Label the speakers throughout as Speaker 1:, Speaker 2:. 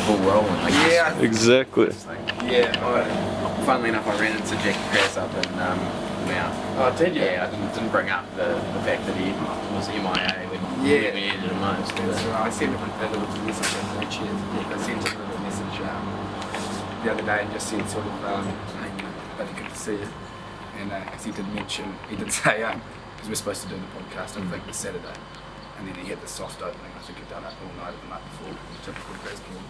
Speaker 1: ball rolling. Like,
Speaker 2: Yeah.
Speaker 3: Exactly.
Speaker 2: Yeah.
Speaker 1: Funnily enough, I ran into Jackie Crass up in Mount.
Speaker 2: Oh, did you?
Speaker 1: Yeah, I didn't bring up the fact that he was MIA when we needed him most.
Speaker 2: That's right. I sent him a little message on each year. I sent him a little message the other day and just said sort of, hey, bloody good to see you. And because he did say, because we're supposed to do the podcast, I think, this Saturday. And then he had the soft opening. I think he'd done it all night the night before. Typical Glasgow.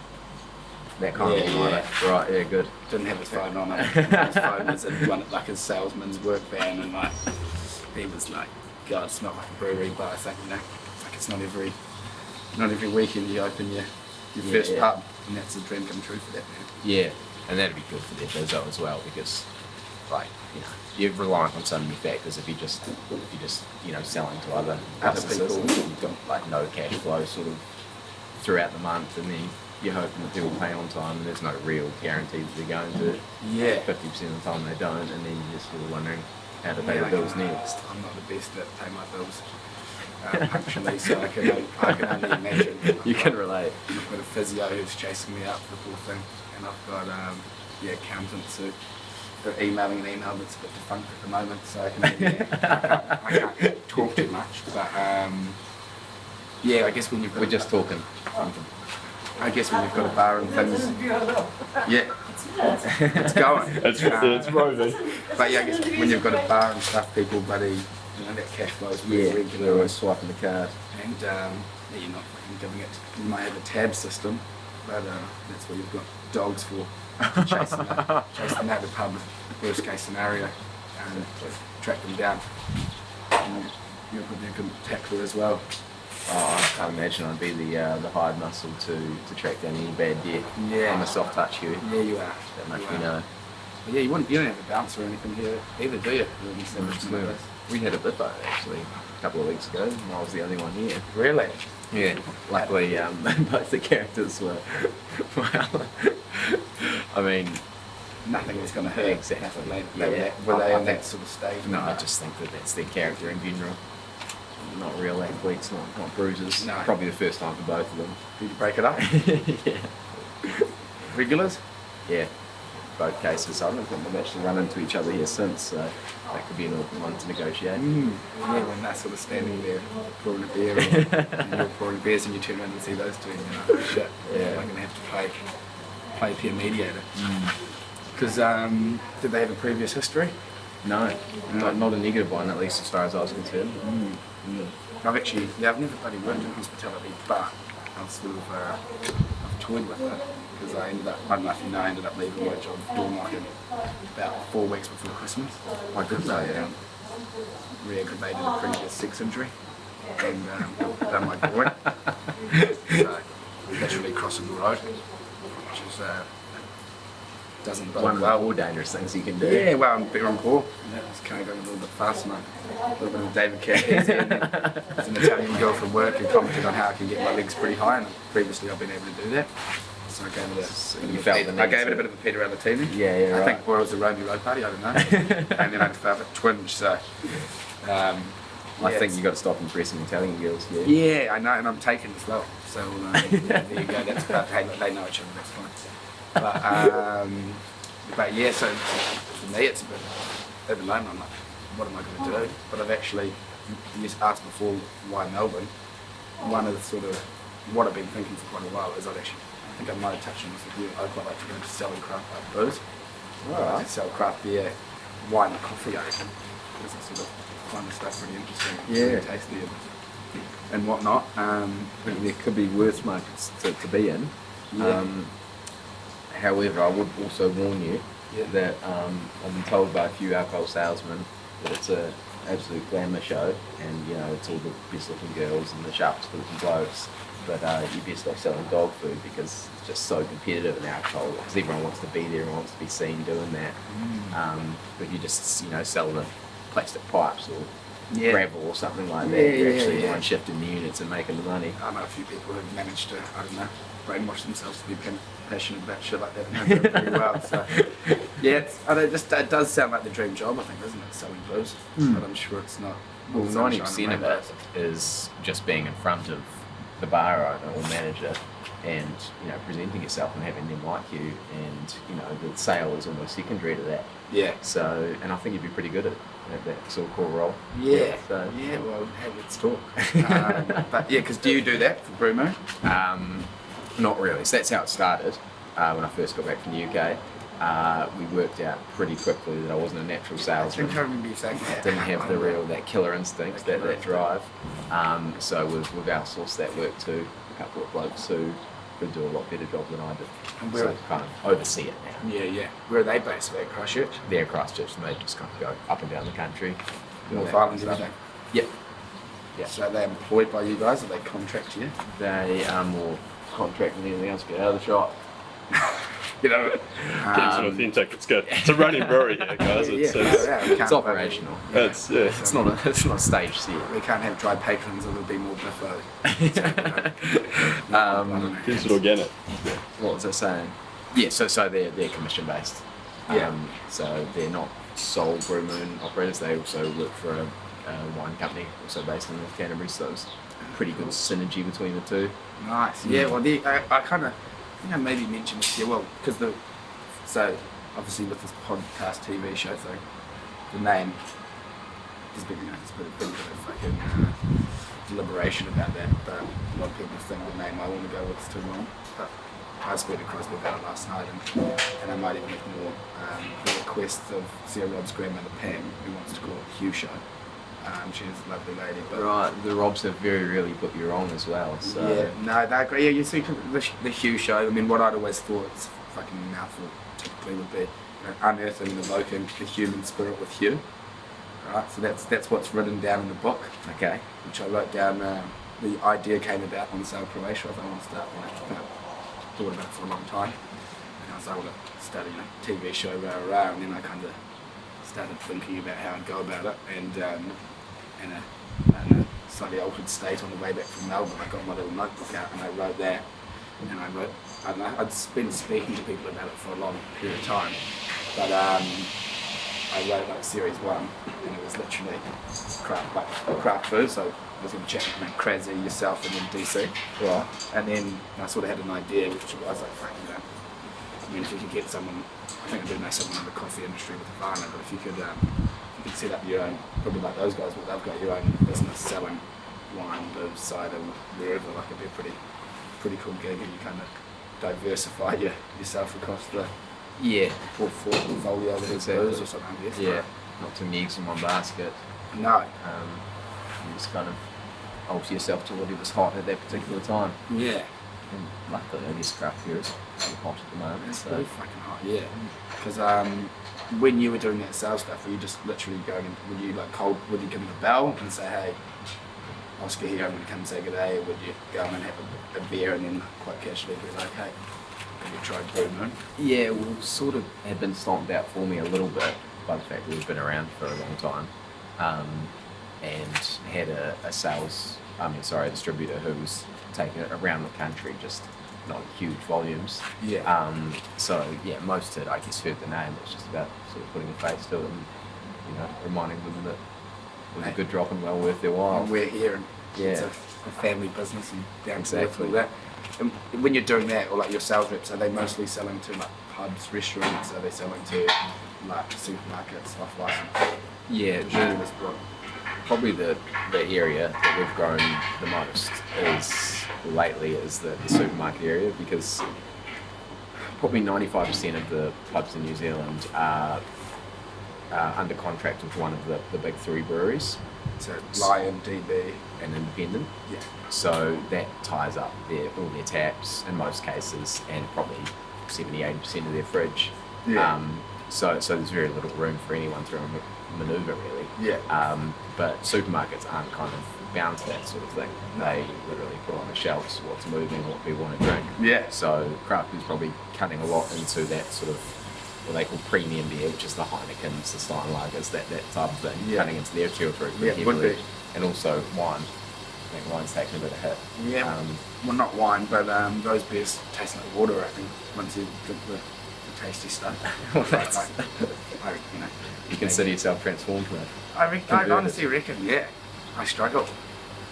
Speaker 1: That kind of
Speaker 2: yeah.
Speaker 1: Right, yeah, good.
Speaker 2: Didn't have his phone on him. His phone was in like his salesman's work van, and like he was like, God, it smelled like a brewery. But I think, like it's not every weekend you open your first pub, and that's a dream come true for that man.
Speaker 1: Yeah, and that'd be good for their Bizzo as well, because like, you're reliant on so many factors. If you're just selling to other businesses,
Speaker 2: people,
Speaker 1: you've got like no cash flow sort of throughout the month, and then you're hoping that people pay on time, and there's no real guarantee that they're going to.
Speaker 2: Yeah.
Speaker 1: 50% of the time they don't, and then you're just sort of wondering how to pay the bills next.
Speaker 2: I'm not the best at paying my bills punctually, so I can only imagine.
Speaker 1: You can relate.
Speaker 2: I've got a physio who's chasing me up for the poor thing, and I've got accountants who are emailing an email that's a bit defunct at the moment, so I can't talk too much. But I guess when you've got
Speaker 1: We're just talking.
Speaker 2: I guess when you've got a bar and things, it's going.
Speaker 3: It's roving.
Speaker 2: But yeah, I guess when you've got a bar and stuff, people, buddy, that cash flow is really regular.
Speaker 1: They're always swiping the card.
Speaker 2: And you're not fucking giving it. You might have a tab system, but that's what you've got dogs for, chasing them out of the pub, worst case scenario, and track them down. And you've got a good tackler as well.
Speaker 1: Oh, I can't imagine I'd be the hide muscle to track down any bad debt.
Speaker 2: Yeah.
Speaker 1: I'm a soft touch, Hugh.
Speaker 2: Yeah, you are.
Speaker 1: That much we know.
Speaker 2: But yeah, you don't have a bouncer or anything here either, do you?
Speaker 1: We had a bippo actually a couple of weeks ago, and I was the only one here.
Speaker 2: Really?
Speaker 1: Yeah. Luckily, both the characters were. Well, I mean,
Speaker 2: nothing was going to hurt.
Speaker 1: Exactly.
Speaker 2: Were they on that sort of stage?
Speaker 1: No, I just think that that's their character in general. Not real athletes, not bruisers.
Speaker 2: No.
Speaker 1: Probably the first time for both of them.
Speaker 2: Did you break it up?
Speaker 1: Yeah.
Speaker 2: Regulars?
Speaker 1: Yeah. Both cases. I don't think they've actually run into each other here since, so that could be an awkward one to negotiate.
Speaker 2: Yeah, when they're sort of standing there pouring a beer, and you're pouring beers, and you turn around and see those two, and you're like, shit, I'm going to have to play peer mediator. Because did they have a previous history?
Speaker 1: No, not a negative one, at least as far as I was concerned.
Speaker 2: I've never bloody worked in hospitality, but I've sort of I've toyed with it, because I ended up leaving my job door knocking about 4 weeks before Christmas.
Speaker 1: I did know,
Speaker 2: Re-aggravated a previous sex injury, and done my groin. So literally crossing the road, which is doesn't bode
Speaker 1: One of the
Speaker 2: well.
Speaker 1: more dangerous things you can do.
Speaker 2: Yeah, well, I'm better on call. Yeah, it's kind of going a little bit fast now. A little bit of David Cassidy. There's an Italian girl from work who commented on how I can get my legs pretty high, and previously I've been able to do that. So I gave it a bit of a Peter Albertini.
Speaker 1: Yeah, right.
Speaker 2: I think, or it was the Romeo Road party, I don't know. And then I felt a twinge, so...
Speaker 1: I think you got to stop impressing Italian girls.
Speaker 2: Yeah, I know, and I'm taken as well. So there you go. That's about they know each other. That's fine. But yeah, so for me it's a bit at the moment I'm like, what am I going to do? But I've actually, you asked before why Melbourne. One of the sort of what I've been thinking for quite a while is I think I might have touched on this with you. I'd quite like to get into selling craft booze. Right. To sell craft beer, wine, and coffee. I reckon, because I sort of find the stuff really interesting, really tasty, and whatnot.
Speaker 1: There could be worse markets to be in. However, I would also warn you that I've been told by a few alcohol salesmen that it's an absolute glamour show, and it's all the best looking girls and the sharpest looking blokes. But you best stop selling dog food, because it's just so competitive in alcohol, because everyone wants to be there and wants to be seen doing that. But you just selling the plastic pipes or gravel or something like that. You're actually one shifting the units and making the money.
Speaker 2: I know a few people who've managed to, I don't know, brainwash themselves to be passionate about shit like that and do it pretty well. So it does sound like the dream job, I think, doesn't it? Selling booze, but I'm sure it's not.
Speaker 1: Well, 90% of it is just being in front of the bar owner or manager and presenting yourself and having them like you, and the sale is almost secondary to that.
Speaker 2: Yeah.
Speaker 1: So, and I think you'd be pretty good at that sort of core role.
Speaker 2: Yeah.
Speaker 1: So,
Speaker 2: Well, hey, let's talk. But yeah, because do you do that for Brew Moon?
Speaker 1: Not really. So that's how it started when I first got back from the UK. We worked out pretty quickly that I wasn't a natural
Speaker 2: I
Speaker 1: salesman.
Speaker 2: think I remember you saying that.
Speaker 1: Didn't have that killer instinct, that drive. So we've outsourced that work to a couple of blokes who could do a lot better job than I did.
Speaker 2: And
Speaker 1: So kind of oversee it now.
Speaker 2: Yeah. Where are they based? At Christchurch?
Speaker 1: They're Christchurch, and they just kind of go up and down the country. do
Speaker 2: North
Speaker 1: that
Speaker 2: Island,
Speaker 1: stuff.
Speaker 2: everything?
Speaker 1: Yep. Yeah.
Speaker 2: So they're employed by you guys, or they contract you?
Speaker 1: They are more contract than anything else. Get out of the shop.
Speaker 2: You know,
Speaker 3: Keeps it authentic. It's good. It's a running brewery here, guys. It's,
Speaker 2: we
Speaker 1: It's
Speaker 2: can't-
Speaker 1: operational.
Speaker 3: it's
Speaker 1: It's not a stage set.
Speaker 2: We can't have dry patrons, or there'll be more biffo.
Speaker 3: keeps it organic.
Speaker 1: What was I saying? Yeah, so they're commission based.
Speaker 2: Yeah.
Speaker 1: So they're not sole Brew Moon operators. They also work for a wine company, also based in North Canterbury. So there's pretty good synergy between the two.
Speaker 2: Nice. Yeah. Well, I kind of, I think I maybe mentioned this here. Well, because so obviously with this podcast TV show thing, the name, there's been there's been a bit of fucking deliberation about that. But a lot of people think the name I want to go with is too long. But I was speaking to Crosby about it last night, and I might even ignore the request of Sarah Rob's grandmother Pam, who wants to call it Hugh Show. She's a lovely lady. But
Speaker 1: Right, the Robs have very rarely put you wrong as well. So
Speaker 2: yeah, no, they agree. Yeah, you see the Hugh Show. I mean, what I'd always thought it's fucking mouthful typically would be unearthing and evoking the human spirit with Hugh. Right, so that's what's written down in the book.
Speaker 1: Okay.
Speaker 2: Which I wrote down. The idea came about on Sail Croatia. I thought I want to start one. Thought about it for a long time, and I was able to start a TV show, and then I kind of started thinking about how I'd go about it, and in a slightly altered state on the way back from Melbourne, I got my little notebook out and I wrote that, and I wrote, I don't know, I'd been speaking to people about it for a long period of time, but I wrote like series 1, and it was literally craft food, so I was going to chat with Crazzy, yourself, and then DC.
Speaker 1: Right.
Speaker 2: And then I sort of had an idea, which was like, I mean, if you could get someone, I think I do know someone in the coffee industry with a farmer, but if you could set up your own, probably like those guys, but they've got your own business selling wine, booze, cider, wherever, like it'd be a pretty cool gig, and you kind of diversify yourself across the portfolio of
Speaker 1: Exactly.
Speaker 2: booze or something, I guess.
Speaker 1: Yeah. Not too many eggs in one basket.
Speaker 2: No.
Speaker 1: You just kind of alter yourself to whatever's hot at that particular time.
Speaker 2: Yeah.
Speaker 1: And luckily, I guess craft beer is pretty hot at the moment.
Speaker 2: It's
Speaker 1: So
Speaker 2: really fucking hot, yeah. Because when you were doing that sales stuff, were you just literally going, would you give them a bell and say, hey, Oscar here, I'm going to come and say good day, or would you go and have a beer and then quite casually be like, hey, have you tried Brew Moon?
Speaker 1: yeah, well, sort of had been stomped out for me a little bit by the fact that we've been around for a long time, and had a distributor who was taking it around the country, just not huge volumes.
Speaker 2: Yeah.
Speaker 1: So yeah, most had, I guess, heard the name. It's just about sort of putting a face to it and reminding them that it was a good drop and well worth their while.
Speaker 2: And we're here, and it's
Speaker 1: Yeah.
Speaker 2: a family business and down to earth
Speaker 1: Exactly.
Speaker 2: and all that. And when you're doing that, or like your sales reps, are they mostly selling to like pubs, restaurants? Are they selling to like supermarkets, off license?
Speaker 1: Yeah, probably the area that we've grown the most lately is the supermarket area, because probably 95% of the pubs in New Zealand are under contract with one of the big 3 breweries.
Speaker 2: So Lion, DB.
Speaker 1: And independent.
Speaker 2: Yeah.
Speaker 1: So that ties up all their taps in most cases, and probably 70-80% of their fridge.
Speaker 2: Yeah.
Speaker 1: So there's very little room for anyone to manoeuvre really.
Speaker 2: Yeah.
Speaker 1: But supermarkets aren't kind of bound to that sort of thing. They literally put on the shelves what's moving, what people want to drink.
Speaker 2: Yeah.
Speaker 1: So craft is probably cutting a lot into that sort of what they call premium beer, which is the Heinekens, the Steinlagers, that type of thing,
Speaker 2: Yeah.
Speaker 1: cutting into their territory
Speaker 2: Yeah,
Speaker 1: pretty
Speaker 2: would
Speaker 1: heavily.
Speaker 2: be.
Speaker 1: And also wine. I think wine's taking a bit of hit.
Speaker 2: Yeah. Well, not wine, but those beers taste like water, I think, once you drink the tasty stuff.
Speaker 1: Well, that's-
Speaker 2: I
Speaker 1: You consider yourself transformed from it.
Speaker 2: I honestly reckon, yeah. I struggle.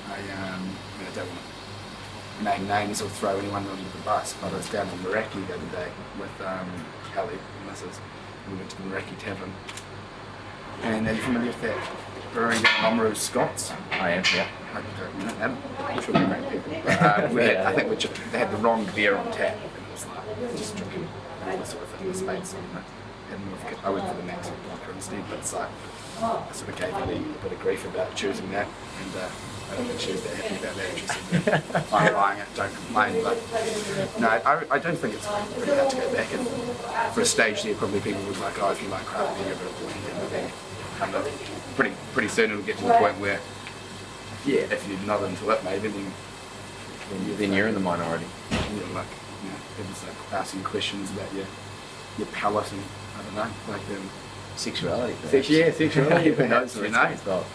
Speaker 2: I don't want to name names or throw anyone under the bus, but I was down in Meraki the other day with Ellie and Mrs. We went to the Meraki Tavern. And are you familiar with that brewing down Oamaru Scots?
Speaker 1: I am, yeah.
Speaker 2: I don't know them. I'm sure they're great people. But, I think they had the wrong beer on tap, and it was like just drinking all the sort of thing in the States. I went for the Max vodka instead, but it's like I sort of gave Ellie a bit of grief about choosing that, and I don't think she was that happy about that. She said, I'm buying it, don't complain. But no, I don't think it's really hard to go back. And for a stage there, probably people was like, oh, if you like craft beer, but then come to pretty soon it'll get to the point where, yeah, if you're not into it, maybe
Speaker 1: Then you're in the minority.
Speaker 2: you're like, you know, it was like asking questions about your palate and I don't know, like
Speaker 1: Sexuality.
Speaker 2: sexuality.
Speaker 1: Who knows
Speaker 2: You
Speaker 1: where
Speaker 2: know?
Speaker 1: it's going.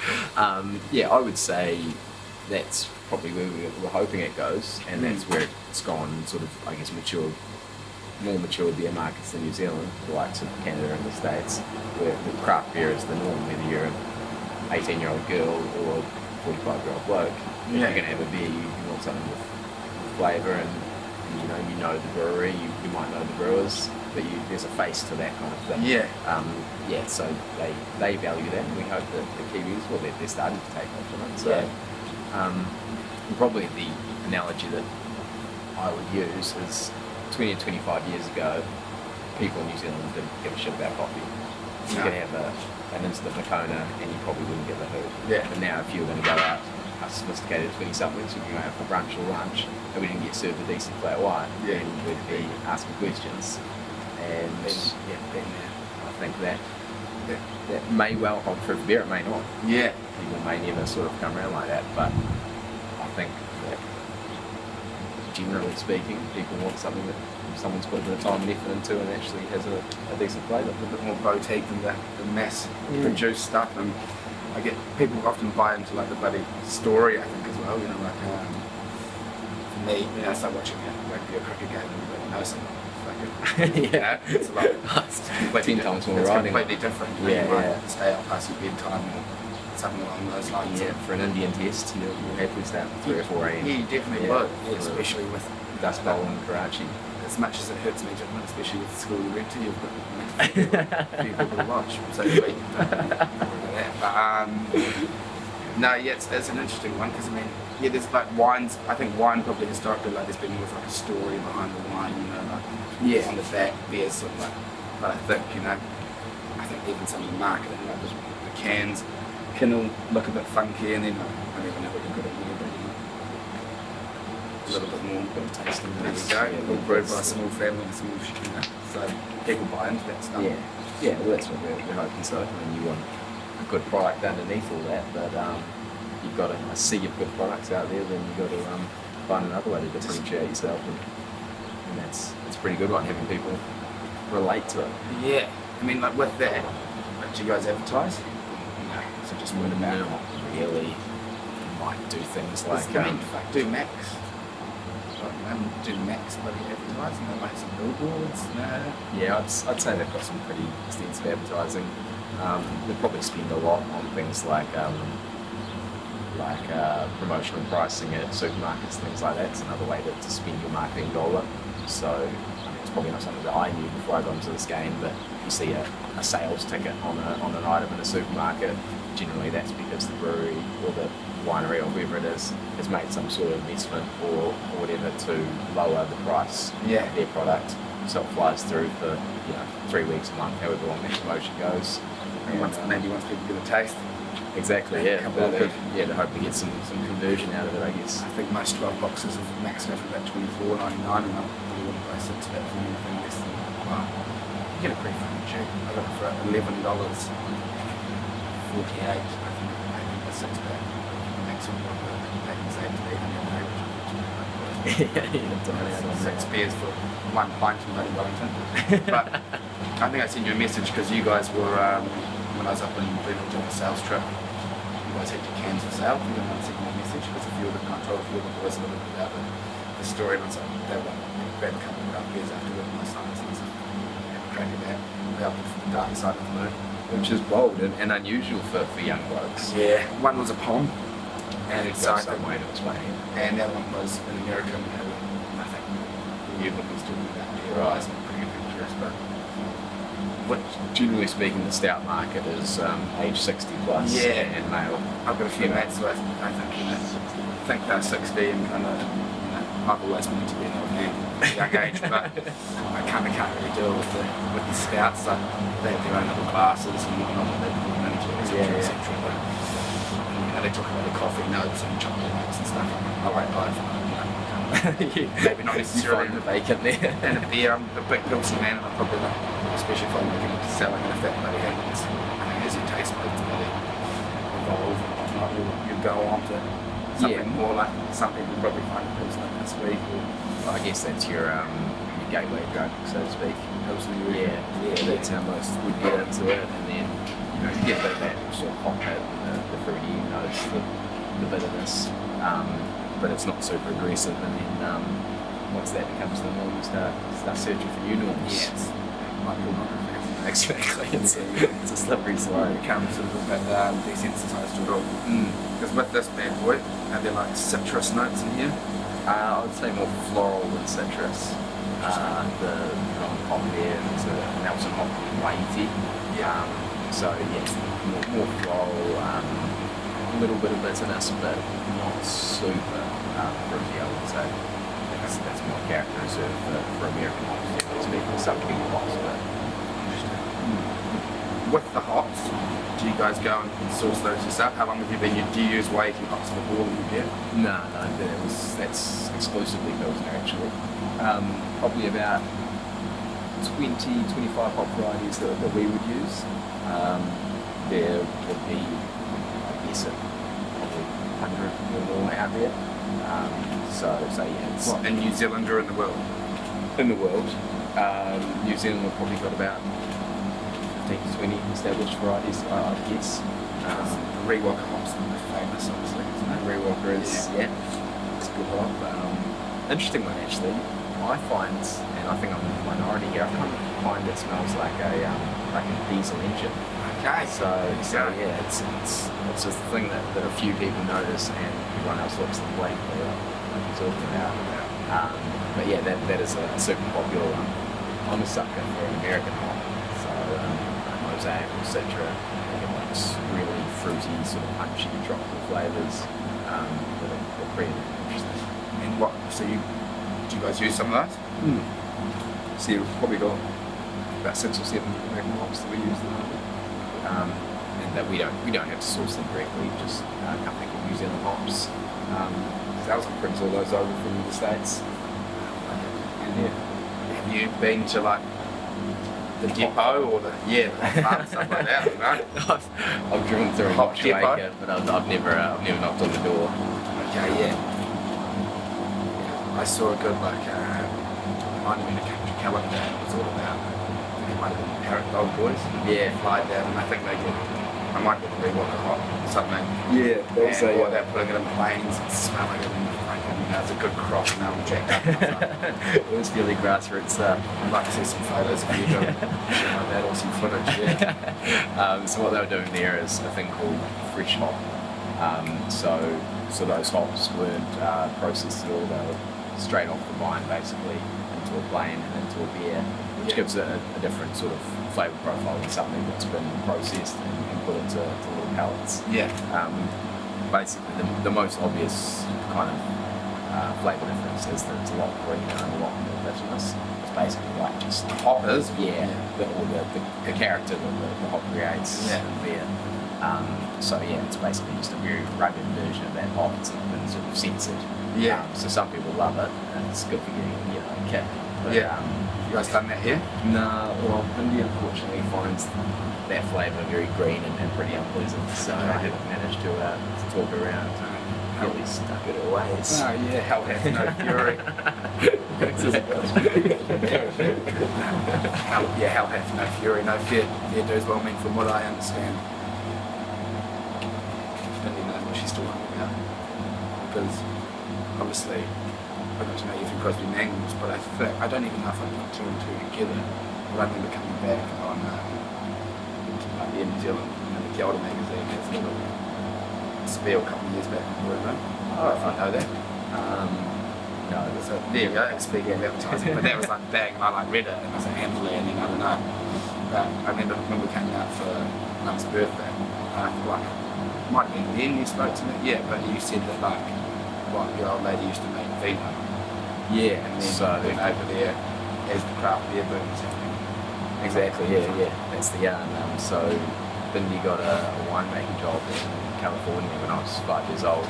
Speaker 1: Yeah, I would say that's probably where we're hoping it goes, and that's where it's gone. Sort of, I guess, more mature beer markets than New Zealand, the likes of Canada and the States, where the craft beer is the norm. Whether you're an 18-year-old girl or a 45-year-old bloke, if you're going to have a beer, you want something with flavour, and you know the brewery, you might know the brewers, but there's a face to that kind of thing.
Speaker 2: Yeah.
Speaker 1: So they value that, and we hope that the Kiwis, well, they're starting to take off on it. So, and probably the analogy that I would use is 20 or 25 years ago, people in New Zealand didn't give a shit about coffee. You
Speaker 2: No.
Speaker 1: could have an instant Makona and you probably wouldn't get the hoot.
Speaker 2: Yeah.
Speaker 1: But now if you were going to go out, us sophisticated 20-somethings, we can go out for brunch or lunch, and we didn't get served a decent flat white,
Speaker 2: Yeah.
Speaker 1: and we'd be asking questions. And I think that may well hold true for beer, it may not.
Speaker 2: Yeah.
Speaker 1: People may never sort of come around like that, but I think that generally speaking, people want something that someone's put a bit of time and effort into and actually has a decent flavour.
Speaker 2: A bit more boutique than the mass produced stuff, and I get people often buy into like the bloody story, I think, as well. You know, like for me, you know, I start watching a rugby or cricket game and everybody knows something.
Speaker 1: Yeah.
Speaker 2: It's like
Speaker 1: It's 10 times more
Speaker 2: it's
Speaker 1: riding.
Speaker 2: completely different. You know,
Speaker 1: Yeah,
Speaker 2: you might
Speaker 1: yeah.
Speaker 2: stay out past your bedtime or something along those lines.
Speaker 1: Yeah, for an Indian test, you'll happily start at 3 or 4 a.m.
Speaker 2: Yeah, you definitely
Speaker 1: Yeah.
Speaker 2: would, especially with
Speaker 1: Dust Bowl in Karachi.
Speaker 2: as much as it hurts me to admit, especially with the school you went to, you've got a few people to watch, so to speak. But no, yeah, it's an interesting one because I mean, yeah, there's like wines. I think wine probably historically, like there's been more of like a story behind the wine, you know, like on the back, beers sort of like. But I think I think even some of the marketing, like the cans, can all look a bit funky, and then I don't even know what you've got in there, but a little bit more.
Speaker 1: Bit of taste in
Speaker 2: There
Speaker 1: this.
Speaker 2: you go.
Speaker 1: Yeah,
Speaker 2: All brewed by a
Speaker 1: that's-
Speaker 2: small family, a small so people buy into that stuff.
Speaker 1: Yeah, well that's what we're hoping so. I mean, you want a good product underneath all that, but you've got a sea of good products out there, then you've got to find another way to differentiate yourself, and that's a pretty good one, having people relate to it.
Speaker 2: Yeah. I mean, like with that, like, do you guys advertise? No. So just word of mouth.
Speaker 1: Not really. Might do things like
Speaker 2: I mean, like, do Max. Do Max bloody advertising? They might have some billboards. No.
Speaker 1: yeah, I'd say they've got some pretty extensive advertising. They probably spend a lot on things like promotional pricing at supermarkets, things like that. It's another way to spend your marketing dollar. So I mean, it's probably not something that I knew before I got into this game, but you see a sales ticket on an item in a supermarket, generally that's because the brewery or the winery or whoever it is has made some sort of investment or whatever to lower the price
Speaker 2: Yeah.
Speaker 1: of their product, so it flies through for 3 weeks, a month, however long that promotion goes.
Speaker 2: And maybe once people get a taste.
Speaker 1: Exactly, yeah.
Speaker 2: Couple of
Speaker 1: They
Speaker 2: good-
Speaker 1: hope to get some conversion out of it, I guess.
Speaker 2: I think most 12 boxes of Max go for about $24.99 a month. You wouldn't price it to that for anything less than wow. You get a pretty fucking cheap. I got it for $11.48. I think a 6-pack. Max will pay the same to me than your favourite. 6 beers for 1 pint in bloody Wellington. But I think I sent you a message because you guys were, when I was up in Milton on a sales trip, you guys had your cans for sale. You didn't want to send me a message because a few of them, I told a few of the boys a little bit about the story, and I was like, they were grab a couple of craft beers after work last night, and so have a crack at that. We're up for the dark side of the moon.
Speaker 1: Which is bold and unusual for young blokes.
Speaker 2: Yeah, one was a pom, and
Speaker 1: Go
Speaker 2: so I
Speaker 1: some
Speaker 2: think,
Speaker 1: way to explain it.
Speaker 2: and that one was an American who I think Hugh was talking about their eyes and pretty adventurous, but
Speaker 1: What, generally speaking, the stout market is age 60 plus
Speaker 2: Yeah.
Speaker 1: and male.
Speaker 2: I've got a few mates who I think, think they're 60 and kind of, I've always wanted to be an old man at a young age, but I kind of can't really deal with the stouts. So they have their own little classes and whatnot that they put them into, etc. etc. But they talk about the coffee notes and chocolate notes and stuff. I like both. Maybe not necessarily
Speaker 1: the bacon there.
Speaker 2: and a beer. I'm a big pilsy man, and I probably like, especially if I'm looking at selling it, if that bloody happens. I think as your taste buds really evolve and whatnot, you go on to something more like some people probably find a pilsner this week.
Speaker 1: I guess that's your gateway drug, so to speak. Yeah, that's how most would get into it, and then you get that sort of hop hit, the fruity notes, the bitterness, but it's not super aggressive. And then once that becomes the norm, you start searching for new norms.
Speaker 2: Yes. Like pornography.
Speaker 1: Exactly. It's a slippery slope.
Speaker 2: It becomes a little bit desensitised to it all. Because with this bad boy, are there like citrus notes in here?
Speaker 1: I would say more floral than citrus. The hop there is a Nelson hop whitey. So yeah, more floral, a little bit of bitterness, but not super fruity, I would say. That's more character reserved for American hops, generally speaking. Some big hops, but
Speaker 2: With the hops, do you guys go and source those yourself? How long have you been? Do you use waiting hops for all that you get?
Speaker 1: no, that's exclusively Pilsner actually. Probably about 20-25 hop varieties that we would use. There would be, I guess, probably 100 or more out there. So yeah, it's
Speaker 2: What, in New Zealand or in the world?
Speaker 1: in the world. New Zealand have probably got about 15 to 20 established varieties, I guess.
Speaker 2: Rewalker hops are the most famous, obviously, isn't it?
Speaker 1: Rewalker is, it's a good hop. Interesting one actually. I find, and I think I'm in the minority here, I kind of find it smells like a diesel engine.
Speaker 2: Okay.
Speaker 1: So yeah, it's a thing that a few people notice and everyone else looks at the blade like you're talking about. But yeah, that is a super popular one. I'm a sucker for an American hop. So Mosaic or Citra, like really fruity, sort of punchy tropical flavours that are pretty interesting.
Speaker 2: And what? So do you guys use some of those?
Speaker 1: So you've probably got about 6 or 7 American hops that we use at the moment. And that we don't have to source them directly, just a company called New Zealand Hops. Sales brings all those over from the States. And yeah.
Speaker 2: Have you been to like the depot or the farm and stuff like that? Right?
Speaker 1: I've driven through a
Speaker 2: Hop
Speaker 1: hop
Speaker 2: depot?
Speaker 1: shaker, but I've never knocked on the door.
Speaker 2: Okay, yeah. I saw a good like might have been a country calendar. It was all about. I think it might have been the Parrot Dog Boys.
Speaker 1: Yeah.
Speaker 2: Fly down, and I think they get. I might get a Rewalker hop or something.
Speaker 1: Yeah,
Speaker 2: Or they're putting it in planes and smelling it, and it's a good crop, and they'll jack up. And stuff.
Speaker 1: It was fairly grassroots stuff.
Speaker 2: I'd like to see some photos of you doing shit like that or some footage. Yeah.
Speaker 1: So what they were doing there is a thing called fresh hop. So those hops weren't processed at all. They were straight off the vine, basically, into a plane and into a beer, which gives it a different sort of flavour profile than something that's been processed and put into little pellets.
Speaker 2: Yeah.
Speaker 1: Basically, the most obvious kind of flavour difference is that it's a lot greener and a lot more bitterness. It's basically like just
Speaker 2: The hoppers.
Speaker 1: the character that the hop creates
Speaker 2: Yeah.
Speaker 1: in beer. So yeah, it's basically just a very rugged version of that hop. It's not been sort of censored.
Speaker 2: Yeah.
Speaker 1: So some people love it, and it's good for getting a kick. But,
Speaker 2: Yeah. You guys done that here?
Speaker 1: No, well, India unfortunately finds that flavour very green and pretty unpleasant. So I didn't manage to talk around. At least stuck it away.
Speaker 2: Oh yeah, hell hath no fury. Hell hath no fury, no fear. Fear does well. I mean, from what I understand, Cindy knows what she's talking about. Because obviously, I got to know you through Crosby Mangles, but I don't even know if I put two and two together. But I remember coming back on New Zealand, and the Kia Ora magazine has a little spiel a couple of years back in the room. I don't know that.
Speaker 1: No,
Speaker 2: So there you go, speaking of advertising, but that was like bang, and I like read it, and I was like handfully, and then I don't know. But I remember when we came out for Mum's birthday, like, might have been then you spoke to me, yeah, but you said that like, what, your old lady used to make vino,
Speaker 1: yeah,
Speaker 2: and then
Speaker 1: so
Speaker 2: went over there as the craft beer boom was happening.
Speaker 1: exactly, yeah, that's the yarn. So Bindi got a winemaking job in California when I was 5 years old.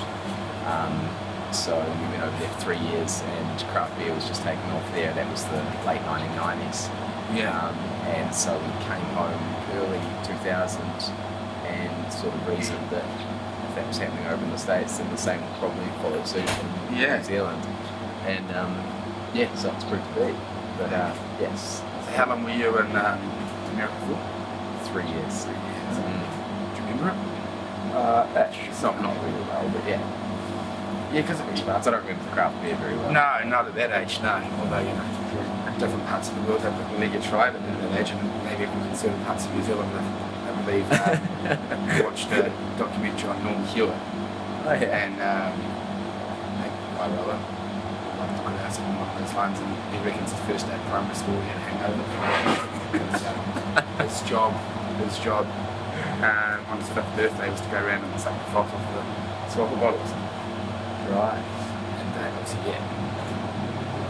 Speaker 1: So we went over there for 3 years, and craft beer was just taking off there. That was the late 1990s.
Speaker 2: Yeah.
Speaker 1: And so we came home early 2000s and sort of reasoned that if that was happening over in the States, then the same would probably follow suit in New Zealand. And yeah, so it's proved to be. But yes.
Speaker 2: So how long were you in America for?
Speaker 1: 3 years.
Speaker 2: 3 years. Do you remember it?
Speaker 1: It's not really well, but yeah.
Speaker 2: Yeah, because
Speaker 1: I don't remember the craft beer very well.
Speaker 2: no, not at that age, no. Although, you know, different parts of the world have let you try it at that age, and maybe in certain parts of New Zealand, I believe, I watched a documentary on Norm Hugh,
Speaker 1: Oh yeah.
Speaker 2: and my brother, like to put out something along those lines, and he reckons his first day at primary school he had a hangover. Because his job on his 5th birthday was to go around and suck the froth off the swappable bottles.
Speaker 1: Right.
Speaker 2: And obviously, yeah,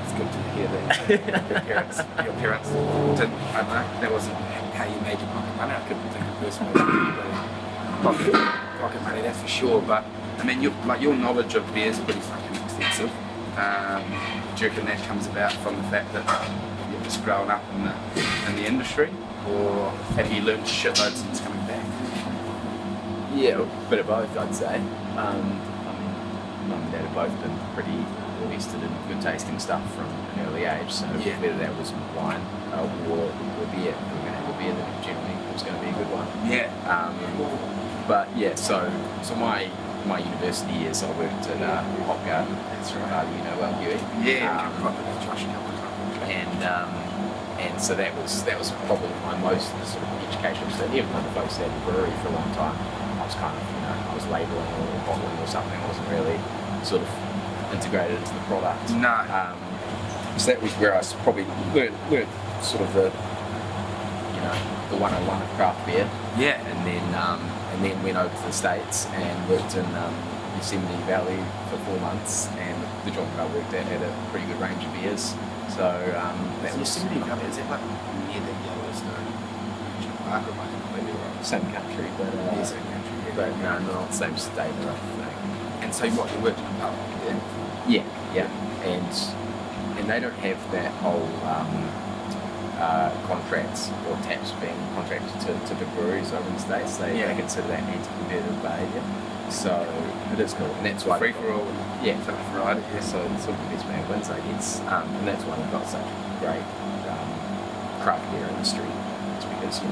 Speaker 2: it's good to hear that your parents didn't, I don't know, that wasn't how you made your pocket money. I couldn't think of worse ways to do pocket money, that's for sure. But I mean, your knowledge of beer is pretty fucking extensive. Do you reckon that comes about from the fact that you've just grown up in the industry, or have you learned shitloads since coming back?
Speaker 1: Yeah, a bit of both, I'd say. Mum and Dad have both been pretty invested in good tasting stuff from an early age. So
Speaker 2: Yeah.
Speaker 1: whether that was wine or beer, if we were going to have a beer, then generally it was going to be a good one.
Speaker 2: Yeah.
Speaker 1: But yeah, so my university years, I worked at Hopgarden.
Speaker 2: That's right.
Speaker 1: You know well, Hugh.
Speaker 2: Yeah, Josh a couple of times.
Speaker 1: And so that was probably my most sort of educational stint. Even though the folks had a brewery for a long time, I was kind of, I was labelling or bottling or something. I wasn't really sort of integrated into the product.
Speaker 2: No.
Speaker 1: So that was where I probably learned sort of the 101 of craft beer.
Speaker 2: Yeah.
Speaker 1: And then went over to the States and worked in Yosemite Valley for 4 months, and the joint I worked at had a pretty good range of beers. So that was
Speaker 2: Yosemite Valley, is it like near the Yellowstone National Park, or am I completely wrong?
Speaker 1: same country, but
Speaker 2: Same country, yeah.
Speaker 1: but no, not the same state or anything.
Speaker 2: And so what, you worked in a pub?
Speaker 1: Yeah, and they don't have that whole contracts or taps being contracted to big breweries over in the States. They consider that anti-competitive behaviour. So it is cool, and that's why
Speaker 2: Free for all.
Speaker 1: Yeah,
Speaker 2: So variety.
Speaker 1: yeah. So it's sort of the best man wins, I guess, and that's why they've got such a great craft beer industry. It's because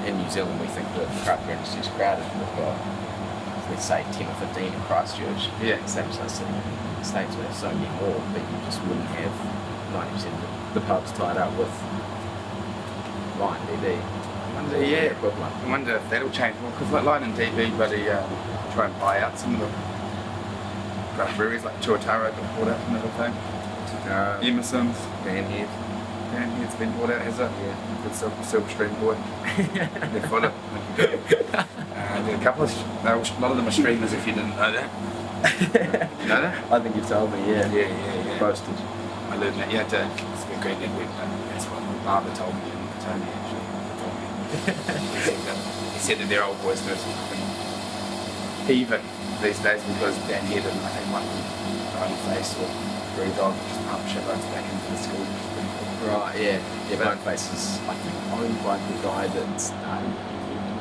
Speaker 1: in New Zealand we think that the craft beer industry is crowded. We've got, let's say, 10 or 15 in Christchurch.
Speaker 2: Yeah.
Speaker 1: Same size in the States where there's so many more, but you just wouldn't have 90% of the pubs tied up with wine, DD.
Speaker 2: Yeah.
Speaker 1: Equivalent.
Speaker 2: I wonder if that'll change more, because like Line and DB, buddy, try and buy out some of the craft breweries, like Tuatara got bought out and everything. Emerson's, Vanhead's been bought out, has it?
Speaker 1: Yeah.
Speaker 2: Good Silver Stream boy. They've got it. There are a couple of, a lot of them are streamers if you didn't know that. You know that?
Speaker 1: I think you told me, yeah.
Speaker 2: Yeah.
Speaker 1: Boasted.
Speaker 2: I learned that, yeah, it's been great that that's what my father told me and Tony actually told me. He said that their old boys do some fucking heaving these days because Dan Head and I think one Bone Face or Brew Dog just pump shitloads back into the school. Which is pretty cool.
Speaker 1: Right, yeah. Bone Face is, I think, owned by the guy that started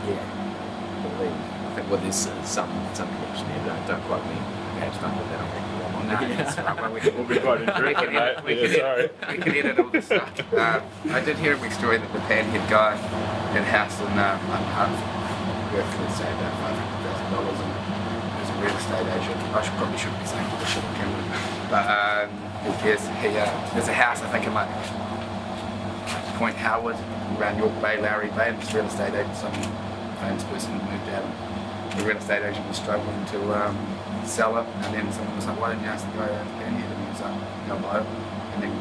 Speaker 1: I believe. I think, well, there's some connection there, but don't quote me. Perhaps don't put that on record.
Speaker 2: No, that's right. Well, we can
Speaker 3: We'll be quite interested, mate. Yeah, sorry.
Speaker 2: We can edit all this stuff. I did hear a big story that the Panhead guy had a house in Hunt worth, let's say, about $500,000, and he was a real estate agent. I probably shouldn't be saying all this shit on camera, but who cares? There's a house, I think, in like Point Howard, around York Bay, Lowry Bay, and this real estate agent, some famous person moved out and the real estate agent was struggling to sell it, and then someone was like, why didn't you ask the guy who owns Penny? And he was like, no, buy it. And then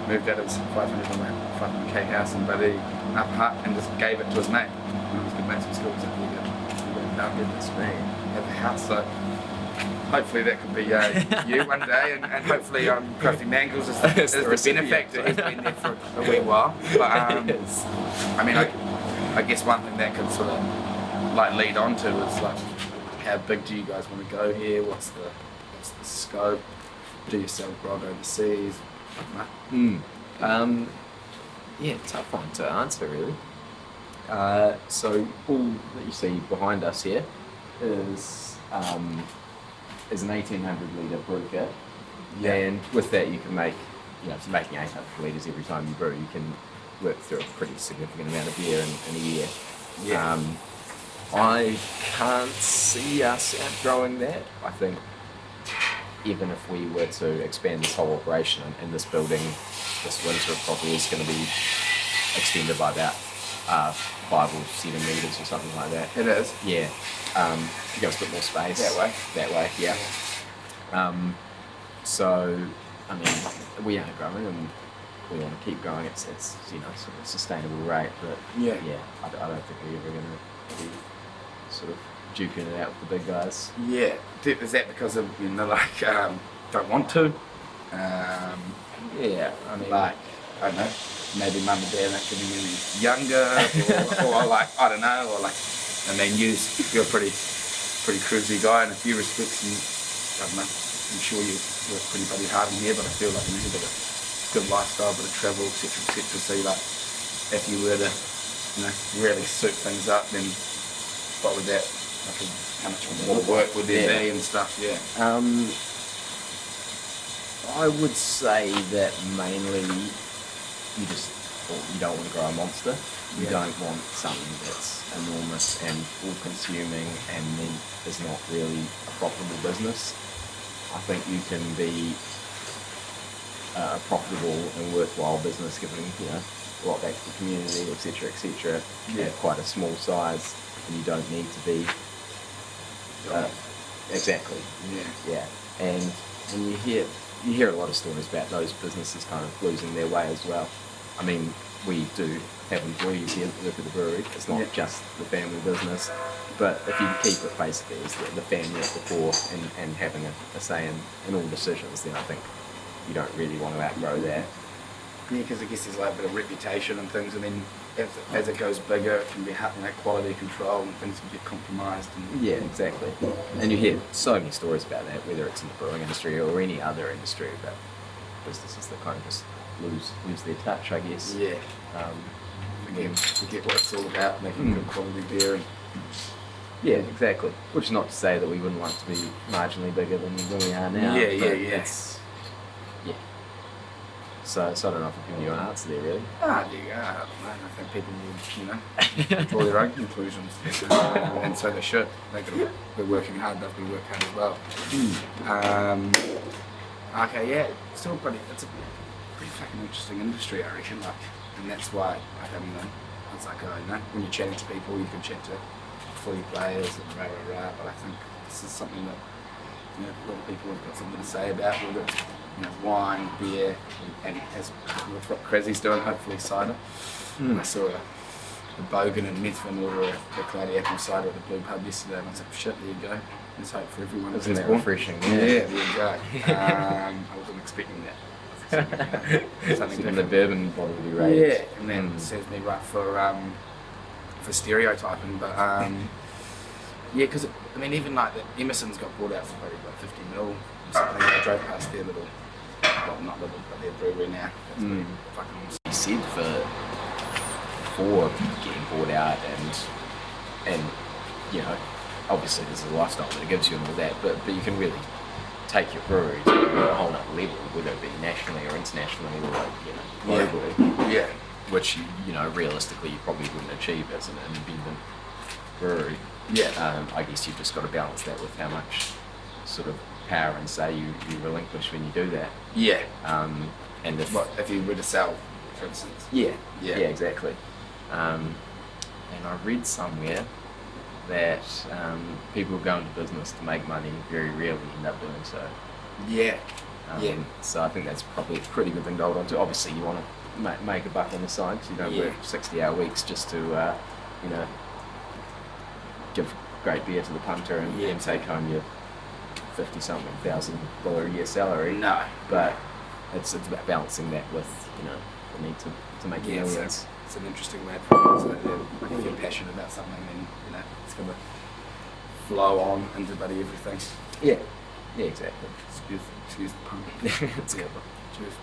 Speaker 2: moved out of his 500k house in Buddy up hut and just gave it to his mate. One of his good mates from school was like, you go down here,
Speaker 1: Goodness me.
Speaker 2: have a house. So hopefully that could be you one day, and hopefully Crafty Mangles is the benefactor. He's been there for a wee while. But
Speaker 1: Yes.
Speaker 2: I mean, I guess one thing that could sort of like lead on to is like, how big do you guys want to go here? What's the scope? Do you sell grog overseas?
Speaker 1: Yeah, tough one to answer really. So all that you see behind us here is an 1800 litre brew kit.
Speaker 2: Yeah.
Speaker 1: And with that you can make, if you're making 800 litres every time you brew, you can work through a pretty significant amount of beer in a year.
Speaker 2: Yeah.
Speaker 1: I can't see us outgrowing that. I think even if we were to expand this whole operation and this building this winter probably is going to be extended by about 5 or 7 metres or something like that.
Speaker 2: It is.
Speaker 1: Yeah. To give us a bit more space. That way, yeah. So, I mean, we are growing and we want to keep growing. It's sort of a sustainable rate, but
Speaker 2: Yeah.
Speaker 1: I don't think we're ever going to be sort of duking it out with the big guys.
Speaker 2: Yeah. Is that because of don't want to?
Speaker 1: Yeah, I mean,
Speaker 2: Like, I don't know, maybe mum and dad aren't getting any younger, or like, I don't know, or like, I mean, you're a pretty cruisy guy in a few respects, and I don't know, I'm sure you work pretty bloody hard in here, but I feel like you have a good lifestyle, bit of travel, etc. So like, if you were to, really suit things up, then what would that, like, how much more work would there be and stuff? Yeah.
Speaker 1: I would say that mainly you don't want to grow a monster. You don't want something that's enormous and all-consuming and then is not really a profitable business. I think you can be a profitable and worthwhile business given, a lot back to the community, etc., at quite a small size, and you don't need to be exactly. Yeah. And when you hear a lot of stories about those businesses kind of losing their way as well. I mean, we do have employees here that work at the brewery. It's not just the family business, but if you keep it basically as the family at the core and having a say in all decisions, then I think you don't really want to outgrow that.
Speaker 2: Yeah, because I guess there's like a bit of reputation and things, and then as it goes bigger, it can be quality control and things can get compromised. And
Speaker 1: yeah, exactly. And you hear so many stories about that, whether it's in the brewing industry or any other industry, about businesses that kind of just lose their touch, I guess.
Speaker 2: Yeah. Forget what it's all about, making good quality beer. And
Speaker 1: yeah, exactly. Which is not to say that we wouldn't like to be marginally bigger than we are now.
Speaker 2: Yeah.
Speaker 1: So I don't know if I've given you an answer there, really.
Speaker 2: I think people would, draw their own conclusions, and so they should. They're working hard, but we work hard as well. Okay, yeah, it's a pretty fucking interesting industry, I reckon. And that's why, it's like, when you're chatting to people, you can chat to footy players and rah, but I think this is something that a lot of people have got something to say about, whether it's wine, beer, and as what Crazy's doing, hopefully cider. I saw a Bogan and Methven order a cloudy apple cider at the Blue Pub yesterday, and I was like, shit, there you go. There's hope for everyone.
Speaker 1: Isn't that refreshing?
Speaker 2: Yeah, there you go. I wasn't expecting that. Something
Speaker 1: in the bourbon bottle to be raised.
Speaker 2: Yeah, and then serves me right for stereotyping, but because even like the Emerson's got bought out for probably about 50 mil or something. I drove past their little, well, not little, but their brewery now. That's pretty fucking awesome.
Speaker 1: You said for getting bought out and obviously there's a lifestyle that it gives you and all that, but you can really take your brewery to a whole nother level, whether it be nationally or internationally or globally.
Speaker 2: Yeah.
Speaker 1: Which realistically you probably wouldn't achieve as an independent brewery.
Speaker 2: Yeah.
Speaker 1: I guess you've just got to balance that with how much sort of power and say you relinquish when you do that.
Speaker 2: Yeah.
Speaker 1: And
Speaker 2: if you were to sell, for instance.
Speaker 1: Yeah, exactly. And I read somewhere that people who go into business to make money very rarely end up doing so.
Speaker 2: Yeah.
Speaker 1: So I think that's probably a pretty good thing to hold on to. Obviously, you want to make a buck on the side, so you don't work 60-hour weeks just to, you know, give great beer to the punter and take home your $50,000 a year salary.
Speaker 2: No.
Speaker 1: But it's about balancing that with, you know, the need to make millions.
Speaker 2: It's an interesting way to put it. So, if you're passionate about something, then you know it's going to flow on into bloody everything.
Speaker 1: Yeah, exactly.
Speaker 2: Excuse the pun.
Speaker 1: It's good.
Speaker 2: Cheers.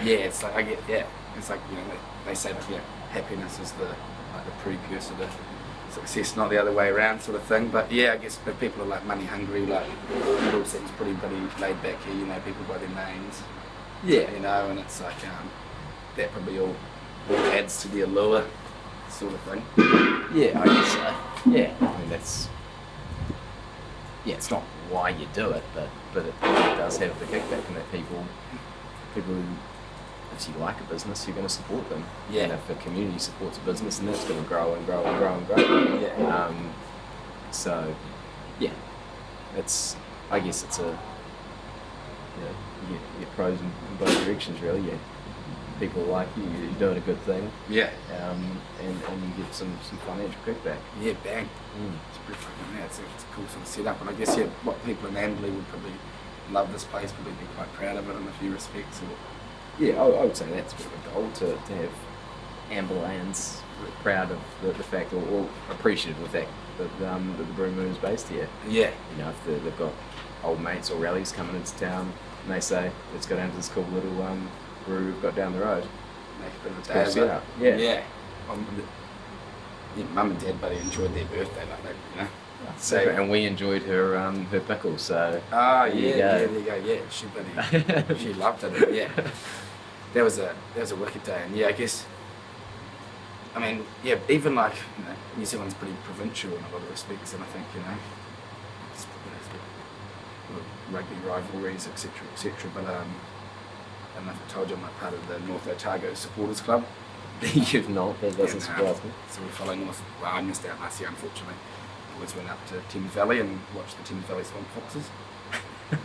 Speaker 2: It's like it's like, you know, they say that happiness is the precursor to success, not the other way around, sort of thing. But yeah, I guess if people are like money hungry, like it all seems pretty laid back here. You know, people by their names.
Speaker 1: Yeah,
Speaker 2: you know, and it's like that probably all adds to the allure, sort of thing.
Speaker 1: Yeah, I guess so. Yeah, I mean it's not why you do it, but it does have the kickback in that people who, if you like a business, you're going to support them.
Speaker 2: Yeah.
Speaker 1: And if the community supports a business, then it's going to grow and grow and grow and grow.
Speaker 2: Yeah.
Speaker 1: So, yeah, I guess it's you get pros in both directions, really. Yeah. People like you, you're doing a good thing.
Speaker 2: Yeah.
Speaker 1: And you get some financial kickback.
Speaker 2: Yeah, bang. It's pretty fucking mad. It's a cool sort of setup. And I guess, what people in Amberley would probably love this place, probably be quite proud of it in a few respects.
Speaker 1: Yeah, I would say that's a bit of a goal to have Amberlands proud of the fact, or appreciative of the fact that the Brew Moon is based here.
Speaker 2: Yeah.
Speaker 1: You know, if they've got old mates or rallies coming into town, and they say, let's go down to this cool little brew we've got down the road.
Speaker 2: Make a bit of a
Speaker 1: It's
Speaker 2: day
Speaker 1: cool
Speaker 2: of it.
Speaker 1: setup. Yeah.
Speaker 2: Yeah. Mum and Dad buddy enjoyed their birthday like that, you know.
Speaker 1: So, and we enjoyed her pickles, so
Speaker 2: there you
Speaker 1: go.
Speaker 2: go. Yeah, she loved it. Yeah, that was a wicked day, and I guess, I mean, even like, you know, New Zealand's pretty provincial in a lot of respects, and I think, you know, it's rugby rivalries, etc., But I don't know if I told you, I'm like part of the North Otago Supporters Club.
Speaker 1: You've not, that doesn't surprise me.
Speaker 2: So we follow North. Well, I missed out last year, unfortunately. Always went up to Thames Valley and watched the Thames Valley Swamp Foxes.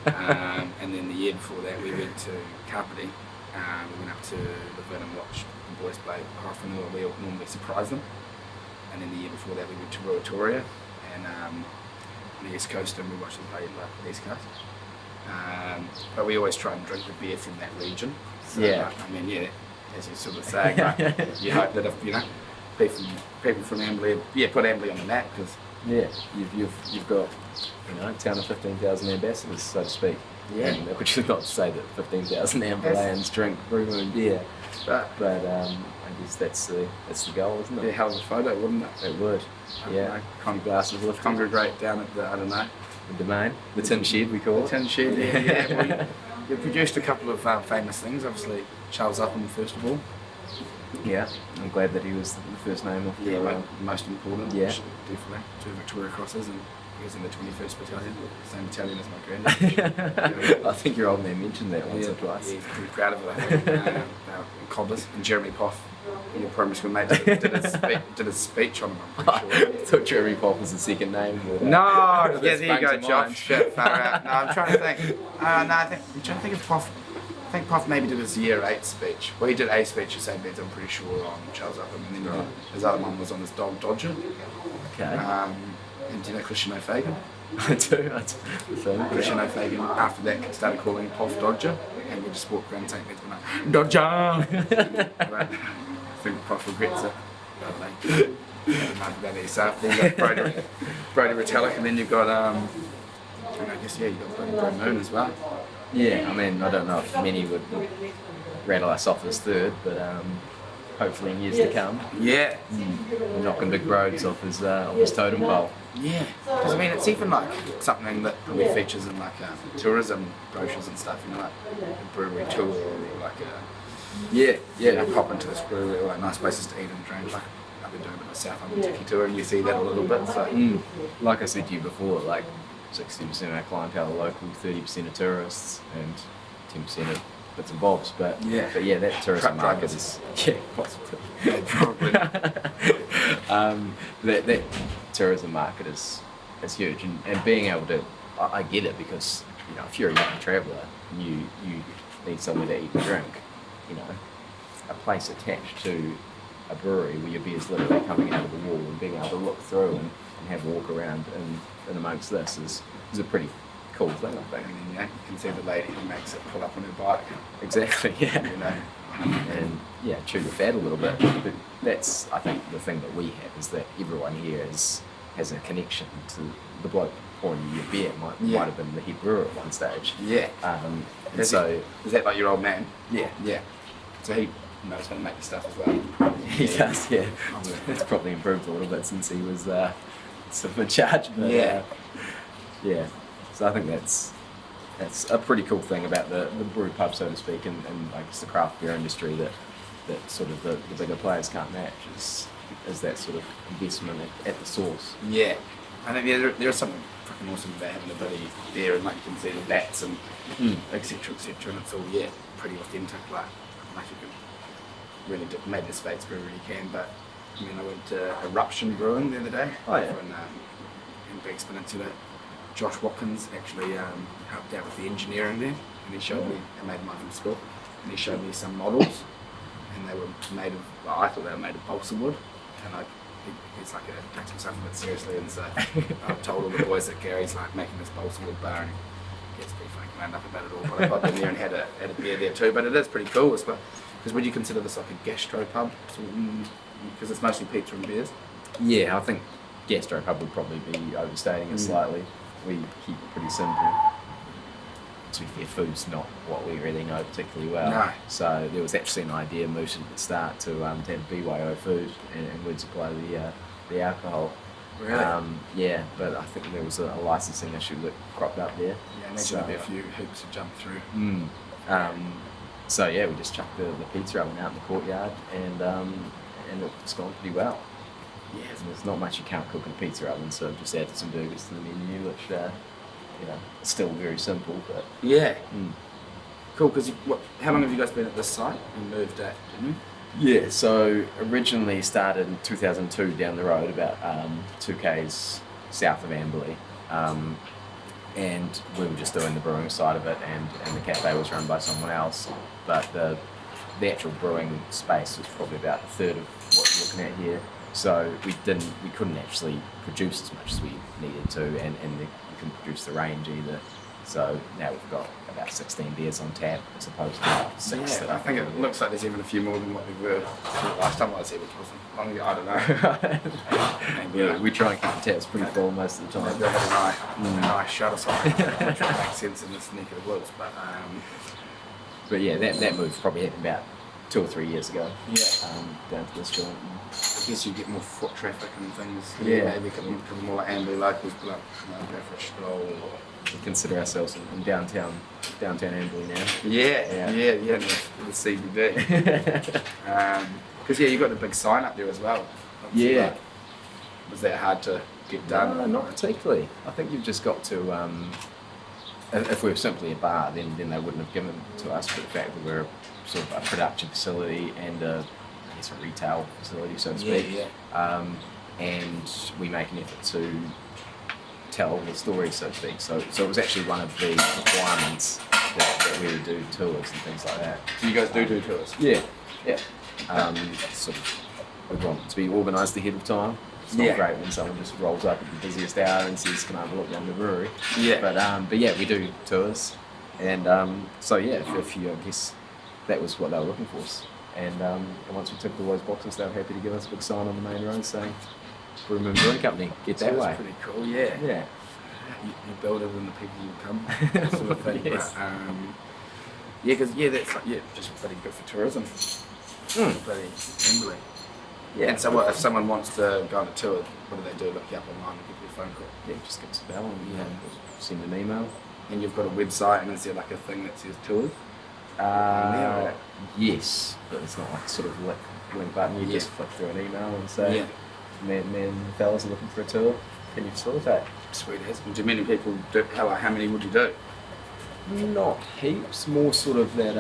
Speaker 2: And then the year before that, we went to Kapiti. We went up to Milton and watched the boys play Parafanua. We normally surprise them. And then the year before that, we went to Ruatoria and on the East Coast, and we watched them play like the East Coast. But we always try and drink the beer from that region. So, I mean, as you sort of say, like, you hope that if, you know, people from Amberley, put Amberley on the map, because
Speaker 1: you've got, you know, a town of 15,000 ambassadors, so to speak.
Speaker 2: Yeah.
Speaker 1: And, which is not to say that 15,000 Amberlands drink Brew Moon beer, but I guess that's the goal, isn't it?
Speaker 2: Be a hell of a photo, wouldn't it?
Speaker 1: It would. Yeah.
Speaker 2: Glasses lifted. Congregate down at the, I don't know,
Speaker 1: the domain, the tin shed we call it.
Speaker 2: The tin shed. Yeah. Well, you produced a couple of famous things. Obviously, Charles Upham first of all.
Speaker 1: Yeah, I'm glad that he was the first name of
Speaker 2: the most important.
Speaker 1: Yeah,
Speaker 2: definitely. 2 Victoria Crosses, and he was in the 21st Battalion, same battalion as my granddad.
Speaker 1: I think your old man mentioned that once or twice.
Speaker 2: Yeah, he's pretty proud of it, I think. Cobbers and Jeremy Poff, your primary school mate, did a speech on him, I'm pretty sure.
Speaker 1: I thought Jeremy Poff was the second name. But,
Speaker 2: no, there you go, Josh. Shit, far out. No, I'm trying to think. I'm trying to think of Poff. I think Poff maybe did his year 8 speech. Well, he did a speech at St. Bed's, I'm pretty sure, on Charles Upham, and then his other one was on his dog Dodger.
Speaker 1: Okay.
Speaker 2: And do you know Christian O'Fagan?
Speaker 1: I do.
Speaker 2: Christian O'Fagan, after that, started calling Poff Dodger, and we just walked around St. Bed's and like, Dodger! But I think Poff regrets it. So after you've got Brody Retallick, and then you've got, and I guess, you've got Brew Moon as well.
Speaker 1: Yeah, I mean, I don't know if many would rattle us off as third, but hopefully in years to come.
Speaker 2: Yeah.
Speaker 1: Knocking big roads off his totem pole.
Speaker 2: Yeah, because I mean, it's even like something that probably features in like tourism brochures and stuff, you know, like a brewery tour or like a pop into this brewery, or like nice places to eat and drink. Like I've been doing a bit of South Island Tiki tour, and you see that a little bit. So,
Speaker 1: like I said to you before, like 60% of our clientele are local, 30% are tourists, and 10% are bits and bobs. But that tourism market is possibly.
Speaker 2: Yeah, probably.
Speaker 1: tourism market is huge, and being able to, I get it, because if you're a young traveller and you need somewhere to eat and drink, a place attached to a brewery where your beer's literally coming out of the wall and being able to look through and have a walk around and amongst this is a pretty cool thing, I think.
Speaker 2: And then you can see the lady who makes it pull up on her bike.
Speaker 1: Exactly, yeah. And chew your fat a little bit. But that's, I think, the thing that we have is that everyone here has a connection to the bloke pouring you your beer. Might have been the head brewer at one stage.
Speaker 2: Yeah.
Speaker 1: Is
Speaker 2: that like your old man?
Speaker 1: Yeah.
Speaker 2: Yeah. So he knows how to make the stuff as well.
Speaker 1: He does, yeah. It's probably improved a little bit since he was sort of in charge. But, yeah. So I think that's a pretty cool thing about the brew pub, so to speak, and I guess the craft beer industry that sort of the bigger players can't match is that sort of investment at the source.
Speaker 2: Yeah. I think there's something fucking awesome about having a bloody beer, and like you can see the bats and etc, and it's all pretty authentic. Like you can really maybe the States brewery really can, but I went to Eruption Brewing the other day.
Speaker 1: Oh yeah.
Speaker 2: In Biggs Peninsula. Josh Watkins actually helped out with the engineering there, and he showed me, I made mine from school, and he showed me some models, and they were made of, I thought they were made of balsa wood, and he's like, takes himself a bit seriously, and so I've told all the boys that Gary's like making this balsa wood bar, and he gets pretty fucking wound up about it all, but I got in there and had a beer there too, but it is pretty cool, because would you consider this like a gastro pub, because it's mostly pizza and beers?
Speaker 1: Yeah, I think gastro pub would probably be overstating it slightly. We keep it pretty simple. To be fair, food's not what we really know particularly well.
Speaker 2: No.
Speaker 1: So there was actually an idea mooted at the start to have BYO food and we'd supply the alcohol.
Speaker 2: Really?
Speaker 1: Yeah, but I think there was a licensing issue that cropped up there.
Speaker 2: Yeah, and there's going to be a few hoops to jump through.
Speaker 1: So yeah, we just chucked the pizza oven out in the courtyard and it's gone pretty well. Yeah, there's not much you can't cook in a pizza oven, so I've just added some burgers to the menu, which it's still very simple, but
Speaker 2: yeah, cool. Because how long have you guys been at this site? You moved at, didn't you?
Speaker 1: Yeah, so originally started in 2002 down the road, about 2 k's south of Amberley, and we were just doing the brewing side of it, and the cafe was run by someone else, but the actual brewing space was probably about a third of what you're looking at here. So we couldn't actually produce as much as we needed to, and we couldn't produce the range either. So now we've got about 16 beers on tap as opposed to 6.
Speaker 2: Yeah, I think it looks like there's even a few more than what we were last time I was here, which wasn't long ago. I don't know.
Speaker 1: Yeah, we try and keep the taps pretty full most of the time.
Speaker 2: Maybe I had a nice shot or something, which would make sense in this neck of the woods.
Speaker 1: But yeah, that move probably happened about 2 or 3 years ago.
Speaker 2: Yeah.
Speaker 1: Down to this joint.
Speaker 2: I guess you get more foot traffic and things.
Speaker 1: Yeah.
Speaker 2: Maybe because more like Amberley locals pull up, go for a stroll.
Speaker 1: We consider ourselves in downtown Amberley now.
Speaker 2: Yeah, the CBD. Because you've got the big sign up there as well.
Speaker 1: Yeah.
Speaker 2: Like, was that hard to get done?
Speaker 1: No, not particularly. I think you've just got to. If we were simply a bar, then they wouldn't have given it to us. But the fact that we're sort of a production facility and a retail facility, so to speak.
Speaker 2: Yeah.
Speaker 1: And we make an effort to tell the story, so to speak. So it was actually one of the requirements that we would do tours and things like that.
Speaker 2: So you guys do tours?
Speaker 1: Yeah. Sort of, we want it to be organised ahead of time. It's not great when someone just rolls up at the busiest hour and says, "Can I have a look down the brewery?"
Speaker 2: Yeah.
Speaker 1: But yeah, we do tours, and so yeah, if you, I guess that was what they were looking for. And once we ticked all those boxes, they were happy to give us a big sign on the main road saying, "Brewman Brewing Company, get that way."
Speaker 2: That's pretty cool. Yeah.
Speaker 1: Yeah.
Speaker 2: You build it and the people will come, sort of thing.
Speaker 1: Yes.
Speaker 2: But, that's like, just bloody good for tourism. Bloody Amberley.
Speaker 1: Yeah.
Speaker 2: And so what, if someone wants to go on a tour, what do they do? Look you up online and give you a phone call?
Speaker 1: Yeah, just give us a bell and send an email.
Speaker 2: And you've got a website, and is there like a thing that says tours?
Speaker 1: Yes, but it's not like a sort of link button. You just flick through an email and say, me and the fellas are looking for a tour. Can you facilitate?
Speaker 2: Sweet as. Do many people do? How many would you do?
Speaker 1: Not heaps. More sort of that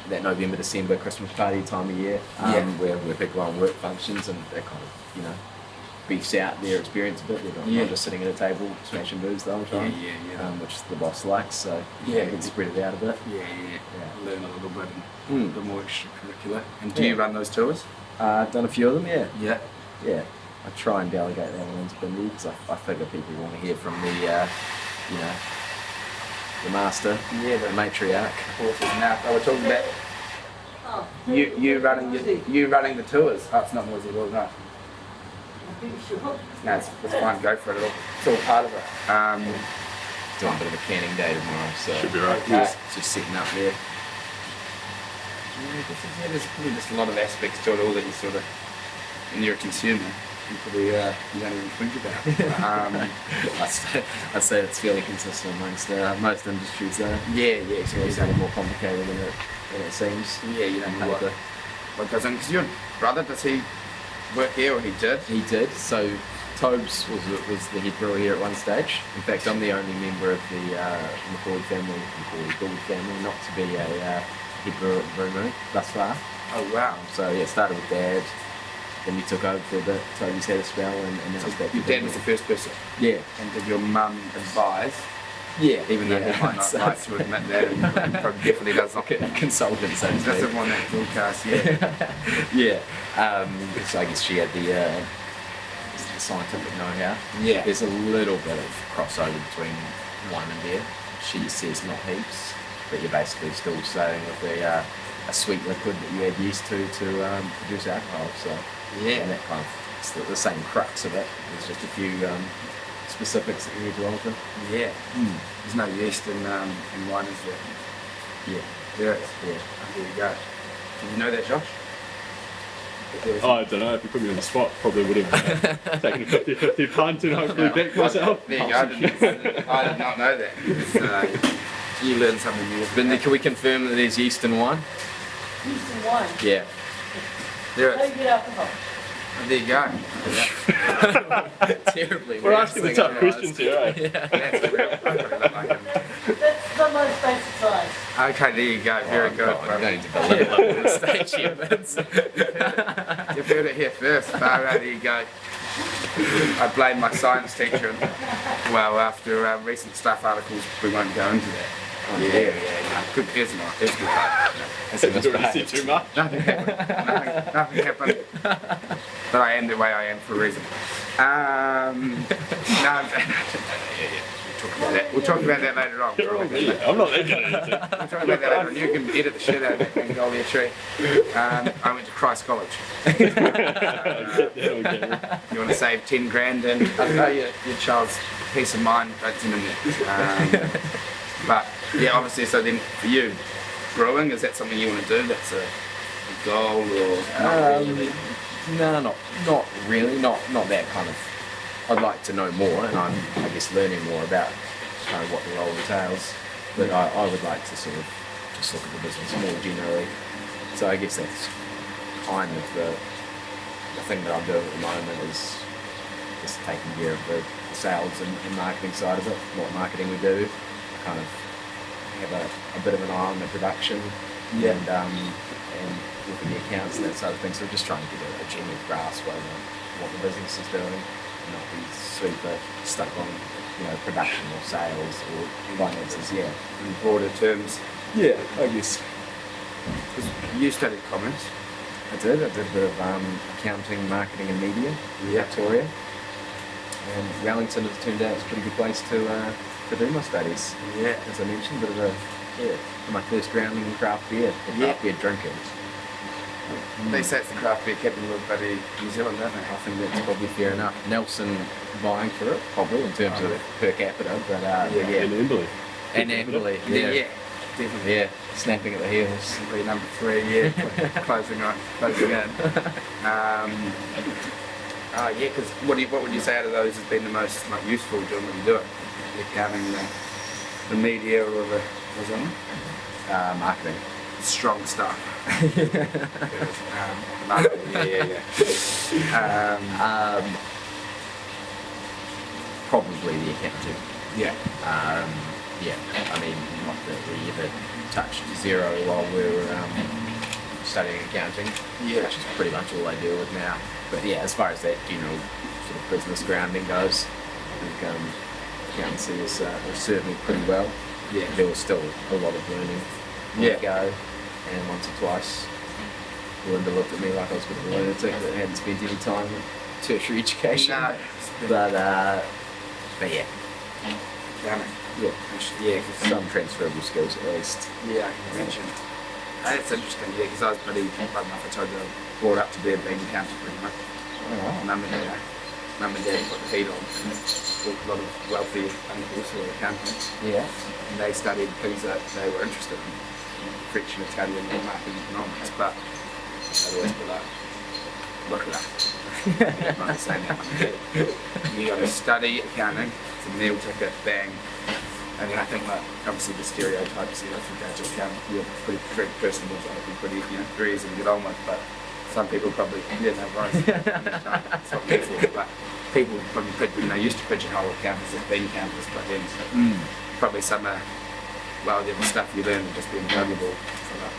Speaker 1: that November, December Christmas party time of year, where people are on work functions and they're kind of beefs out their experience a bit. They're not just sitting at a table smashing booze the whole time. Which the boss likes, so you can spread it out a bit.
Speaker 2: Learn a little bit and a bit more extracurricular. And do you run those tours?
Speaker 1: I've done a few of them,
Speaker 2: Yeah.
Speaker 1: Yeah. I try and delegate that one into Bindi because I figure people want to hear from the, the master, the matriarch.
Speaker 2: Horses now. I was talking about you running the tours. Oh, it's not noisy at all, no. No, it's fine. Go for it. It's all part of it.
Speaker 1: Doing a bit of a canning day tomorrow, so
Speaker 3: should be right.
Speaker 1: Just sitting up there.
Speaker 2: There's probably just a lot of aspects to it all that you sort of, when you're a consumer, you probably you don't even think about.
Speaker 1: I'd say it's fairly consistent amongst most industries though.
Speaker 2: It's
Speaker 1: It's a little more complicated than it seems.
Speaker 2: You don't know what goes on. Because your brother, does he work here, or he did?
Speaker 1: He did. So Tobes was the head brewer here at one stage. In fact, I'm the only member of the McAuley-Brew family not to be a head brewer at the brewery thus far.
Speaker 2: Oh wow!
Speaker 1: So yeah, started with Dad. Then we took over for a bit. Toby's had a spell, and then it was back.
Speaker 2: Your dad was the first person.
Speaker 1: Yeah.
Speaker 2: And did your mum advise?
Speaker 1: Yeah.
Speaker 2: Even though he might not like to admit that, and probably definitely does not get
Speaker 1: consultant, so to speak.
Speaker 2: doesn't want that broadcast.
Speaker 1: So I guess she had the scientific know-how.
Speaker 2: Yeah.
Speaker 1: There's a little bit of crossover between one and beer. She says not heaps, but you're basically still starting with a sweet liquid that you add yeast to produce alcohol. So and that kind of it's the same crux of it. There's just a few specifics that you need to alter.
Speaker 2: Yeah. There's no yeast in wine, is there?
Speaker 1: Yeah.
Speaker 2: There is.
Speaker 1: Yeah.
Speaker 2: There you go. Did you know that, Josh?
Speaker 3: I don't know, if you put me on the spot, probably would have taken a 50-50 punt and hopefully backed myself.
Speaker 2: There you go. I did not know that. You learned something new.
Speaker 1: Bindi, can we confirm that there's yeast in wine?
Speaker 4: Yeast in wine.
Speaker 1: Yeah.
Speaker 2: There
Speaker 4: How do you get alcohol?
Speaker 2: There you go.
Speaker 1: Terribly.
Speaker 3: We're asking the tough questions here, eh?
Speaker 2: That's real. I really look like him.
Speaker 4: That's the most basic science.
Speaker 2: Okay, there you go. Very good.
Speaker 1: God, you don't need to belittle it on the stage here, Vince.
Speaker 2: You've heard it here first. There you go. I blame my science teacher. Well, after recent stuff articles, we won't go into that. Yeah. Good, it's not. It's good.
Speaker 1: That's
Speaker 3: You already see too much.
Speaker 2: Nothing happened. Nothing happened. But I am the way I am for a reason. We'll talk about that later on.
Speaker 3: I'm not that good at it.
Speaker 2: We'll talk about that later on. You can edit the shit out of that McAuley-Brew. I went to Christ College. You want to save 10 grand and I don't know, your child's peace of mind, don't send them there. But yeah, obviously, so then for you, brewing, is that something you want to do? That's a goal or not really?
Speaker 1: No, not really. Not that kind of. I'd like to know more, and I'm, I guess, learning more about kind of what the role entails. But I would like to sort of just look at the business more generally. So I guess that's kind of the thing that I'm doing at the moment is just taking care of the sales and marketing side of it. What marketing we do, kind of have a bit of an eye on the production and look at the accounts and that sort of thing. So we're just trying to get a general grasp over what the business is doing and not be super stuck on production or sales or finances. Yeah,
Speaker 2: In broader terms,
Speaker 1: yeah, I guess.
Speaker 2: because you studied commerce.
Speaker 1: I did a bit of accounting, marketing and media in Victoria. And Wellington has turned out it's a pretty good place to do my studies.
Speaker 2: Yeah.
Speaker 1: As I mentioned, but my first grounding in craft beer, craft beer drinking.
Speaker 2: They say it's the craft beer capital of bloody New Zealand, don't they?
Speaker 1: I think that's probably fair enough. Nelson vying for it, probably in terms of per capita, but
Speaker 3: In Emberley.
Speaker 1: and Amberley,
Speaker 2: Yeah, definitely.
Speaker 1: yeah, snapping at the heels.
Speaker 2: Simply number 3, closing in. Because what would you say out of those has been the most useful doing what you do? The accounting, the media, or the what's that?
Speaker 1: Marketing.
Speaker 2: Strong stuff. Marketing,
Speaker 1: Probably the accounting.
Speaker 2: yeah.
Speaker 1: I mean, not that we ever touched zero while we were studying accounting,
Speaker 2: Yeah.
Speaker 1: which is pretty much all I deal with now. But yeah, as far as that general sort of business grounding goes, I think accountancy has served me pretty well.
Speaker 2: Yeah.
Speaker 1: There was still a lot of learning
Speaker 2: Yeah.
Speaker 1: to go, and once or twice Linda looked at me like I was a bit of a lunatic that hadn't spent any time in tertiary education.
Speaker 2: No.
Speaker 1: But yeah,
Speaker 2: Accounting.
Speaker 1: yeah,
Speaker 2: Yeah, 'cause
Speaker 1: some transferable skills at least.
Speaker 2: yeah, I can imagine. That's interesting, yeah, because I was pretty, like enough, I told you, brought up to be a being accountant pretty much. Mum and dad put the heat on. A lot of wealthy uncles who were accountants.
Speaker 1: Yeah.
Speaker 2: And they studied things that they were interested in. French and Italian and marketing economics, but they'd always be like, look at that. I'm not saying that, Mum and Dad. You got to study accounting, it's a meal ticket, bang. And then I think like obviously the stereotypes, you know, if you go to accounting, you're pretty very personable, pretty, you know, very easy to get on with, but some people probably, yeah, no worries. It's not careful, but people probably, you know, used to pigeonhole accountants as being accountants, but then probably some well, the stuff you learn would just be invaluable for like,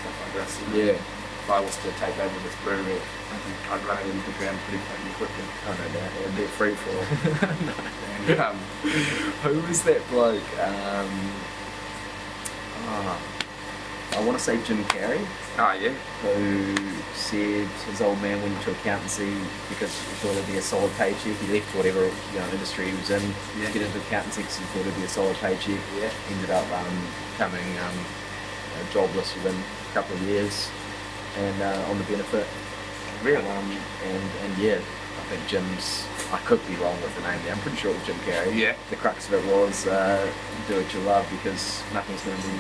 Speaker 2: stuff like this. You know.
Speaker 1: Yeah.
Speaker 2: If I was to take over this brewery, I think I'd run it into the ground pretty fucking quickly.
Speaker 1: I know that.
Speaker 2: It'd be a free for all. And,
Speaker 1: Who was that bloke? I want to say Jim Carrey,
Speaker 2: oh yeah.
Speaker 1: who said his old man went into accountancy because he thought it'd be a solid paycheck. He left whatever industry he was in
Speaker 2: Yeah.
Speaker 1: to get into accountancy because he thought it'd be a solid paycheck.
Speaker 2: Yeah.
Speaker 1: Ended up becoming jobless within a couple of years and on the benefit.
Speaker 2: Really?
Speaker 1: And yeah, I think Jim's. I could be wrong with the name there. I'm pretty sure it was Jim Carrey.
Speaker 2: Yeah.
Speaker 1: The crux of it was do what you love because nothing's going to be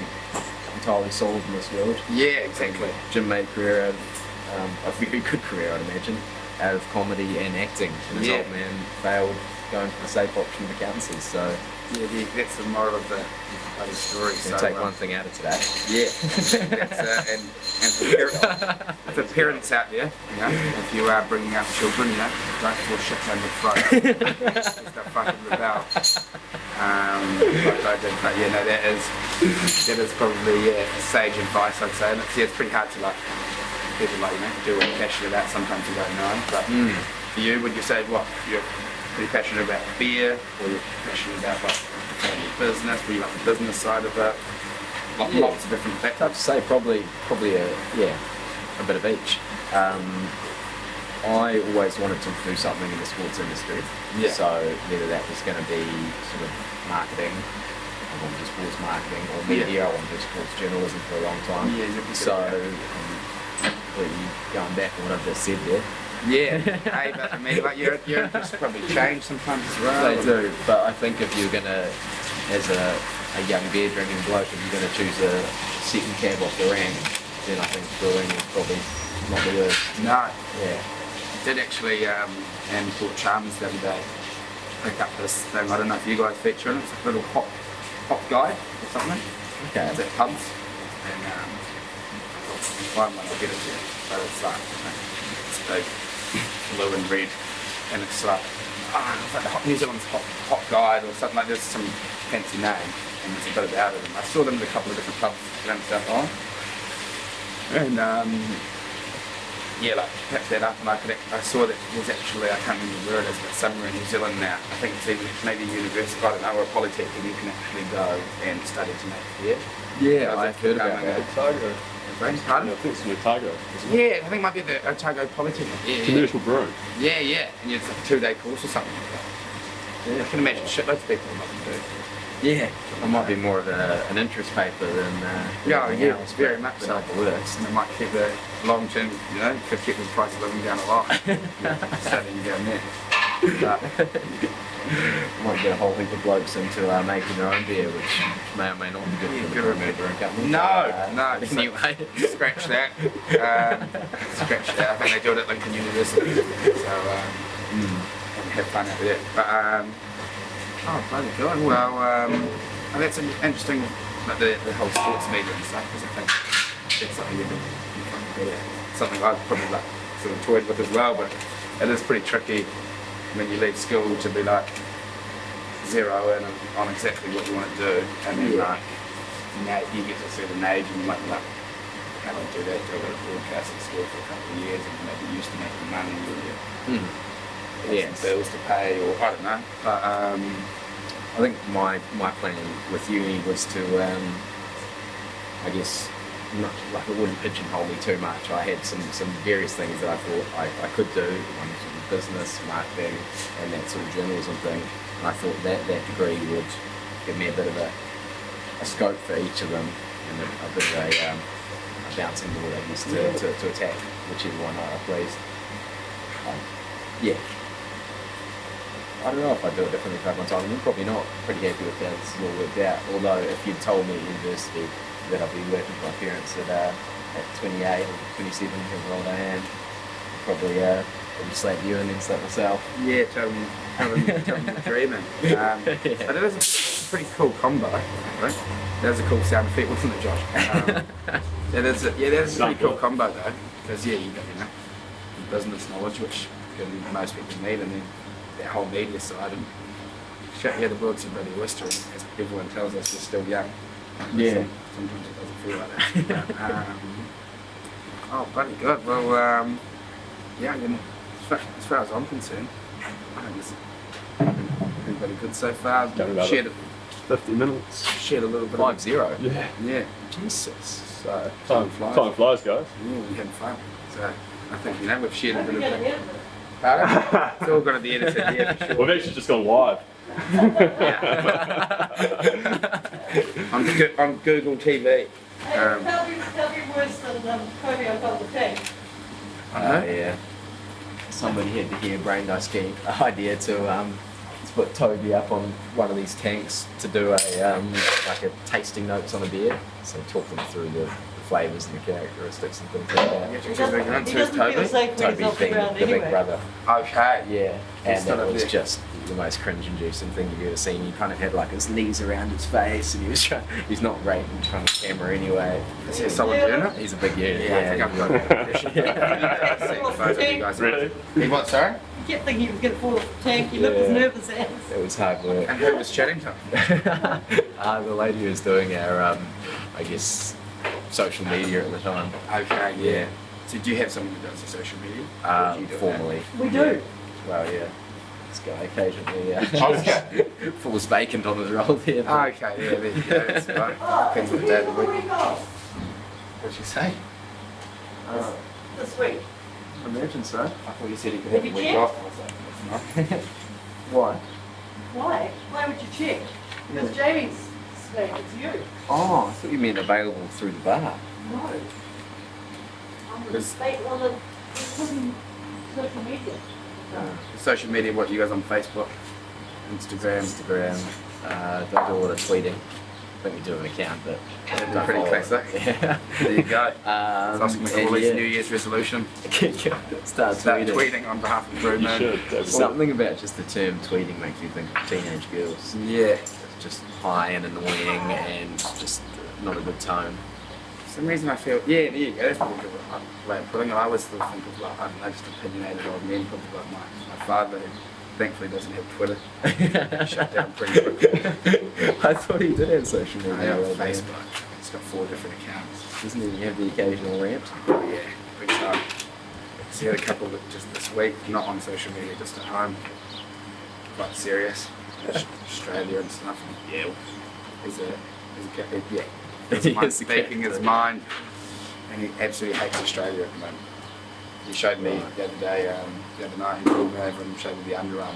Speaker 1: entirely solved in this world.
Speaker 2: Yeah, exactly.
Speaker 1: Jim made a career out of a very good career, I'd imagine, out of comedy and acting. And his
Speaker 2: Yeah.
Speaker 1: old man failed going for the safe option of accountancy. So
Speaker 2: Yeah, that's the moral of the story.
Speaker 1: you take one thing out of today.
Speaker 2: Yeah, that's, and for parents out there, you know, if you are bringing up children, you know, don't force shit down your throat. Just don't fucking rebel. Like I did, but yeah, no, that is probably sage advice, I'd say. And it's pretty hard to like people like do what you're passionate about. Sometimes you don't know, but for you, would you say what you're pretty passionate about beer, or you're passionate about like family business? Were you like the business side of it? Lots of different
Speaker 1: Tough
Speaker 2: factors.
Speaker 1: to say, probably a bit of each. I always wanted to do something in the sports industry.
Speaker 2: Yeah.
Speaker 1: So whether that was going to be sort of marketing, I wanted to do sports marketing, or media, I wanted to do sports journalism for a long time.
Speaker 2: Yeah, you'd be good
Speaker 1: so
Speaker 2: at that.
Speaker 1: completely going back on what I've just said there.
Speaker 2: Yeah, hey, but I mean, like your interests probably change sometimes as well.
Speaker 1: They do, but I think if you're gonna, as a young beer drinking bloke, if you're gonna choose a second cab off the rank, then I think brewing is probably not the worst.
Speaker 2: No,
Speaker 1: Yeah.
Speaker 2: I did actually, in Port Chalmers the other day, pick up this thing. I don't know if you guys feature in it. It's a little hop guide or something.
Speaker 1: Okay.
Speaker 2: It's at pubs, and I thought if you find one, I'll get it to you. But it's like, it's big, blue and red, and it's like, it's like the New Zealand's hot guide or something like this, some fancy name, and there's a bit about it. And I saw them in a couple of different pubs around South Island, and yeah, like picked that up, and I saw that there's actually, I can't remember where it is, but somewhere in New Zealand now, I think it's even maybe a university, I don't know, or a polytechnic, you can actually go and study to make beer.
Speaker 1: Yeah,
Speaker 2: I've
Speaker 1: I've heard about
Speaker 2: becoming
Speaker 1: that.
Speaker 3: Otago.
Speaker 2: Pardon?
Speaker 3: I think it's in Otago, isn't it?
Speaker 2: Yeah, I think it might be the Otago Polytechnic. Yeah,
Speaker 3: Commercial brewing.
Speaker 2: yeah, and it's like a 2-day course or something like that. Yeah, I can imagine shitloads of people might do.
Speaker 1: Yeah, it might be more of an interest paper than anything else,
Speaker 2: very
Speaker 1: but
Speaker 2: much
Speaker 1: they're
Speaker 2: so.
Speaker 1: not the worst.
Speaker 2: And it might keep the long term, you know, could keep the price of living down a lot. Studying down there. But,
Speaker 1: Might get a whole heap of blokes into making their own beer, which may or may not be good
Speaker 2: Yeah,
Speaker 1: for the
Speaker 2: good
Speaker 1: brewing
Speaker 2: idea.
Speaker 1: company.
Speaker 2: no,
Speaker 1: But,
Speaker 2: so-
Speaker 1: anyway.
Speaker 2: scratch that. Scratch that. I think they do it at Lincoln University. So, have fun out there. But, oh, bloody good. Well, and that's interesting, like the whole sports media and stuff, because I think that's something you're fucking good at. Something I've probably like sort of toyed with as well, but it is pretty tricky when you leave school to be like zero in on exactly what you want to do, and then like now you get to a certain age and you might be like, happy to do that, do a bit of broadcasting still for a couple of years and maybe used to making money or
Speaker 1: Yes.
Speaker 2: some bills to pay or I don't know. But
Speaker 1: I think my plan with uni was to, I guess, not, like it wouldn't pigeonhole me too much. I had some various things that I thought I could do, one sort of business, marketing, and that sort of journalism thing. And I thought that degree would give me a bit of a scope for each of them and a bit of a bouncing board, I guess, to attack whichever one I pleased. Yeah. I don't know if I'd do it differently if I had my time. I'm probably not. Pretty happy with how this has all worked out. Although if you'd told me at university that I'd be working for my parents at 28 or 27, however old I am, I'd probably slap you and then slap myself.
Speaker 2: yeah, tell them the dreaming. But it is a pretty cool combo, right? That was a cool sound effect, wasn't it, Josh? That is a pretty cool combo though, because you got the business knowledge which most people need, and then that whole media side and the world's a bloody oyster, as everyone tells us we're still young.
Speaker 1: Yeah.
Speaker 2: Sometimes it doesn't feel like that. Oh, bloody good. Well, yeah, again, as far as I'm concerned, I think it's been pretty good so far.
Speaker 3: Done about
Speaker 2: Shared
Speaker 3: 50 minutes.
Speaker 2: shared a little bit.
Speaker 1: 5-0.
Speaker 3: Yeah.
Speaker 2: Yeah.
Speaker 1: Jesus.
Speaker 3: So,
Speaker 2: Time flies.
Speaker 3: time flies, guys.
Speaker 2: Yeah, we're having fun. So I think we've shared a
Speaker 4: Don't
Speaker 2: bit of
Speaker 4: forget
Speaker 2: thing.
Speaker 4: it.
Speaker 2: Pardon? It's all got to be edited, yeah, for sure.
Speaker 3: We've actually just gone live.
Speaker 2: on Google TV.
Speaker 4: Hey, tell me worse than Cody on top of the tank.
Speaker 1: Yeah. Somebody had the harebrained idea to put Toby up on one of these tanks to do like a tasting notes on a beer. So talk them through the flavours and the characteristics and things like that.
Speaker 2: Yeah,
Speaker 4: He
Speaker 2: who's big
Speaker 4: doesn't
Speaker 2: Who's
Speaker 4: feel
Speaker 2: Toby?
Speaker 4: safe when he's
Speaker 1: Toby
Speaker 4: off the
Speaker 1: being
Speaker 4: ground
Speaker 1: the big
Speaker 4: anyway.
Speaker 1: brother.
Speaker 2: Okay.
Speaker 1: Yeah,
Speaker 2: He's
Speaker 1: and
Speaker 2: stood
Speaker 1: it
Speaker 2: up
Speaker 1: was
Speaker 2: there.
Speaker 1: just the most cringe-inducing thing you've ever seen. He kind of had like his knees around his face, and he's not great in front of the camera anyway.
Speaker 2: Is he a solid unit?
Speaker 1: He's a big unit.
Speaker 2: Yeah, I think I've got it.
Speaker 4: Yeah.
Speaker 3: Really?
Speaker 2: He what, sorry?
Speaker 4: He kept thinking he was going to fall off the tank. He looked as
Speaker 1: Yeah.
Speaker 4: nervous as.
Speaker 1: It was hard work.
Speaker 2: And who was chatting to him?
Speaker 1: The lady who was doing our, I guess, social media at the time.
Speaker 2: Okay, yeah.
Speaker 1: Yeah.
Speaker 2: So do you have someone who does the social media? Or do you do that?
Speaker 1: Formally.
Speaker 4: We do.
Speaker 1: Well, yeah. This guy occasionally
Speaker 2: Okay.
Speaker 1: falls vacant on his role there. but-
Speaker 2: Okay, yeah, there you go. That's right.
Speaker 4: Oh,
Speaker 2: Depends on the
Speaker 4: you
Speaker 2: day of the
Speaker 4: what
Speaker 2: week.
Speaker 4: we got
Speaker 2: What'd you say?
Speaker 4: this week.
Speaker 1: I imagine so.
Speaker 2: I thought you said he could
Speaker 4: Have
Speaker 2: have a
Speaker 4: you
Speaker 2: week
Speaker 4: checked?
Speaker 2: off. I was like, that's not.
Speaker 1: Why?
Speaker 4: Why? Why would you check? Because Jamie's saying it's you.
Speaker 1: Oh, I thought you meant available through the bar.
Speaker 4: No. On the
Speaker 2: Because-
Speaker 4: state, on the social media.
Speaker 2: Social media, what, you guys on Facebook, Instagram?
Speaker 1: Instagram. Don't do a lot of tweeting. I think we do an account, but don't
Speaker 2: Pretty
Speaker 1: follow it.
Speaker 2: classic.
Speaker 1: Yeah.
Speaker 2: There you go. It's Oscar
Speaker 1: and
Speaker 2: McAuley's
Speaker 1: yeah.
Speaker 2: New Year's resolution.
Speaker 1: Start
Speaker 2: Start
Speaker 1: tweeting.
Speaker 2: tweeting on behalf of Brew
Speaker 3: You
Speaker 2: Man.
Speaker 3: should. Definitely.
Speaker 1: Something about just the term tweeting makes me think of teenage girls.
Speaker 2: Yeah.
Speaker 1: Just high and annoying and just not a good tone.
Speaker 2: For some reason I feel, yeah, there you go, that's probably a good way of putting it. I always still think of like, I don't know, just opinionated old men, probably like my father, who thankfully doesn't have Twitter. Shut down pretty quickly.
Speaker 1: I thought he did have social
Speaker 2: I
Speaker 1: media.
Speaker 2: have
Speaker 1: right there.
Speaker 2: Facebook. He's got 4 different accounts.
Speaker 1: Doesn't he have the occasional rant?
Speaker 2: Yeah, big time. So he had a couple that just this week, not on social media, just at home. Quite serious. Australia and stuff. And yeah, he's
Speaker 1: He's a
Speaker 2: speaking his
Speaker 1: character.
Speaker 2: mind, and he absolutely hates Australia at the moment. He showed me the other day, the other night, he called me over and showed me the underarm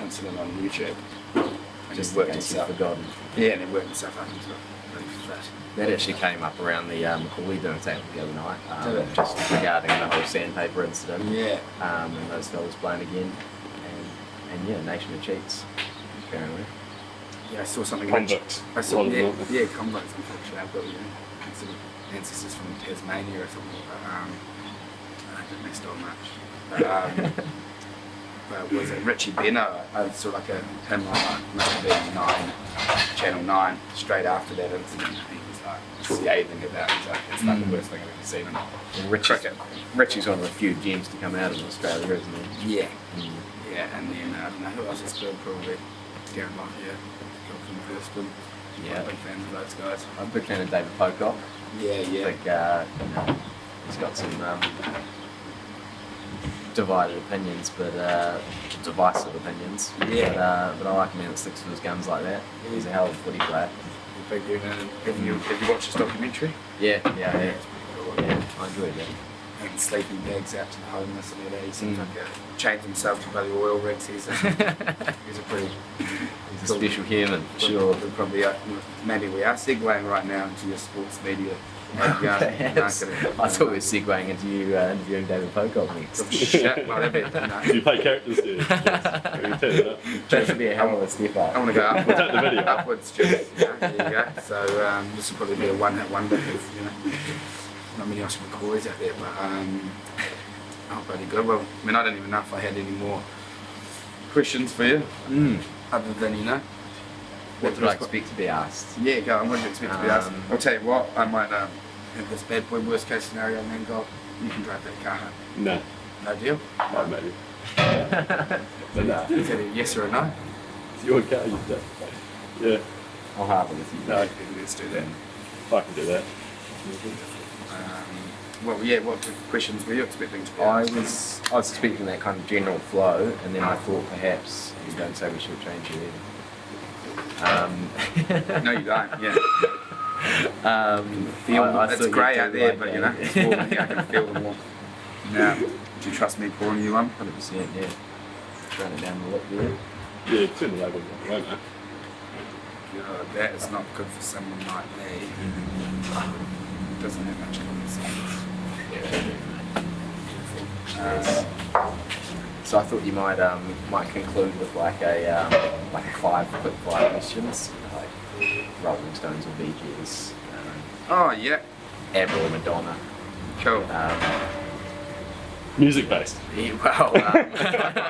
Speaker 2: incident on YouTube. And
Speaker 1: Just
Speaker 2: he worked
Speaker 1: in case
Speaker 2: himself.
Speaker 1: you've forgotten.
Speaker 2: Yeah, and he worked himself up into a pretty fat.
Speaker 1: That actually came up around the McAuley-Brew table the other night,
Speaker 2: Did it?
Speaker 1: just regarding the whole sandpaper incident.
Speaker 2: Yeah.
Speaker 1: And those fellas playing again. And yeah, Nation of Cheats, apparently.
Speaker 2: Yeah, I saw something.
Speaker 3: Convicts.
Speaker 2: I saw,
Speaker 3: A lot of
Speaker 2: yeah,
Speaker 3: them.
Speaker 2: yeah, convicts. Unfortunately, I've got sort of ancestors from Tasmania or something. But I didn't mix it on much. But was it Richie Benno? I saw like him on must have been Channel 9, straight after that incident. He was like scathing about it. He's like, it's like the worst thing I've ever seen.
Speaker 1: And Richie's one of the few gems to come out of Australia, isn't he?
Speaker 2: Yeah. Yeah, and then I don't know who else is still probably Darren Lockyer, Hilton Thurston.
Speaker 1: Yeah.
Speaker 2: I'm a big fan of those guys.
Speaker 1: I'm a big fan of David Pocock.
Speaker 2: Yeah,
Speaker 1: I think he's got some divided opinions, but divisive opinions.
Speaker 2: Yeah.
Speaker 1: But I like a man that sticks to his guns like that. He's a hell of a footy player.
Speaker 2: Big dude. Have you watched his documentary?
Speaker 1: Yeah.
Speaker 2: Yeah,
Speaker 1: I enjoyed that.
Speaker 2: and sleeping bags out to the homeless and all that. He seems like a changed himself to bloody oil rigs. He's a pretty
Speaker 1: He's a special human, for sure.
Speaker 2: We'll probably maybe we are segueing right now into your sports media.
Speaker 1: Perhaps. I thought we were segueing into you interviewing David Pocock next.
Speaker 2: Shit, whatever.
Speaker 3: Do you play characters here?
Speaker 1: That should be a hell of a step up.
Speaker 2: I want to go upwards.
Speaker 3: Take the video.
Speaker 2: Upwards, just, there you go. So this will probably be a one-hit wonder because not many Oscar McCoys out there, but oh, bloody good. Well, I mean, I don't even know if I had any more questions for you, other than
Speaker 1: What did I expect to be asked?
Speaker 2: Yeah, go on. What did you expect to be asked? I'll tell you what, I might have this bad boy worst case scenario and then go, you can drive that car home.
Speaker 3: No.
Speaker 2: No deal?
Speaker 3: No, maybe.
Speaker 2: Is that a yes or a no?
Speaker 3: It's your car, you do. Yeah.
Speaker 1: I'll have it with you.
Speaker 3: No,
Speaker 2: Let's do that.
Speaker 3: I can do that.
Speaker 2: Well, yeah, what questions were you expecting to be
Speaker 1: I
Speaker 2: asked?
Speaker 1: was expecting that kind of general flow, and then I thought perhaps you don't say we should change it either.
Speaker 2: No, you don't, yeah.
Speaker 1: I
Speaker 2: It's
Speaker 1: thought
Speaker 2: grey
Speaker 1: you'd
Speaker 2: out
Speaker 1: do
Speaker 2: there,
Speaker 1: like
Speaker 2: but
Speaker 1: that.
Speaker 2: it's warm in here, I can feel the warmth. Now, do you trust me pouring you one?
Speaker 1: 100%, yeah. Run it down the lip there.
Speaker 3: Yeah, turn the label, won't I?
Speaker 2: That is not good for someone like me. Doesn't have much common sense.
Speaker 1: So I thought you might conclude with like a quick five questions, like Rolling Stones or Bee Gees,
Speaker 2: Oh, yeah.
Speaker 1: ABBA or Madonna.
Speaker 2: Cool.
Speaker 3: Music based.
Speaker 1: Yeah, well,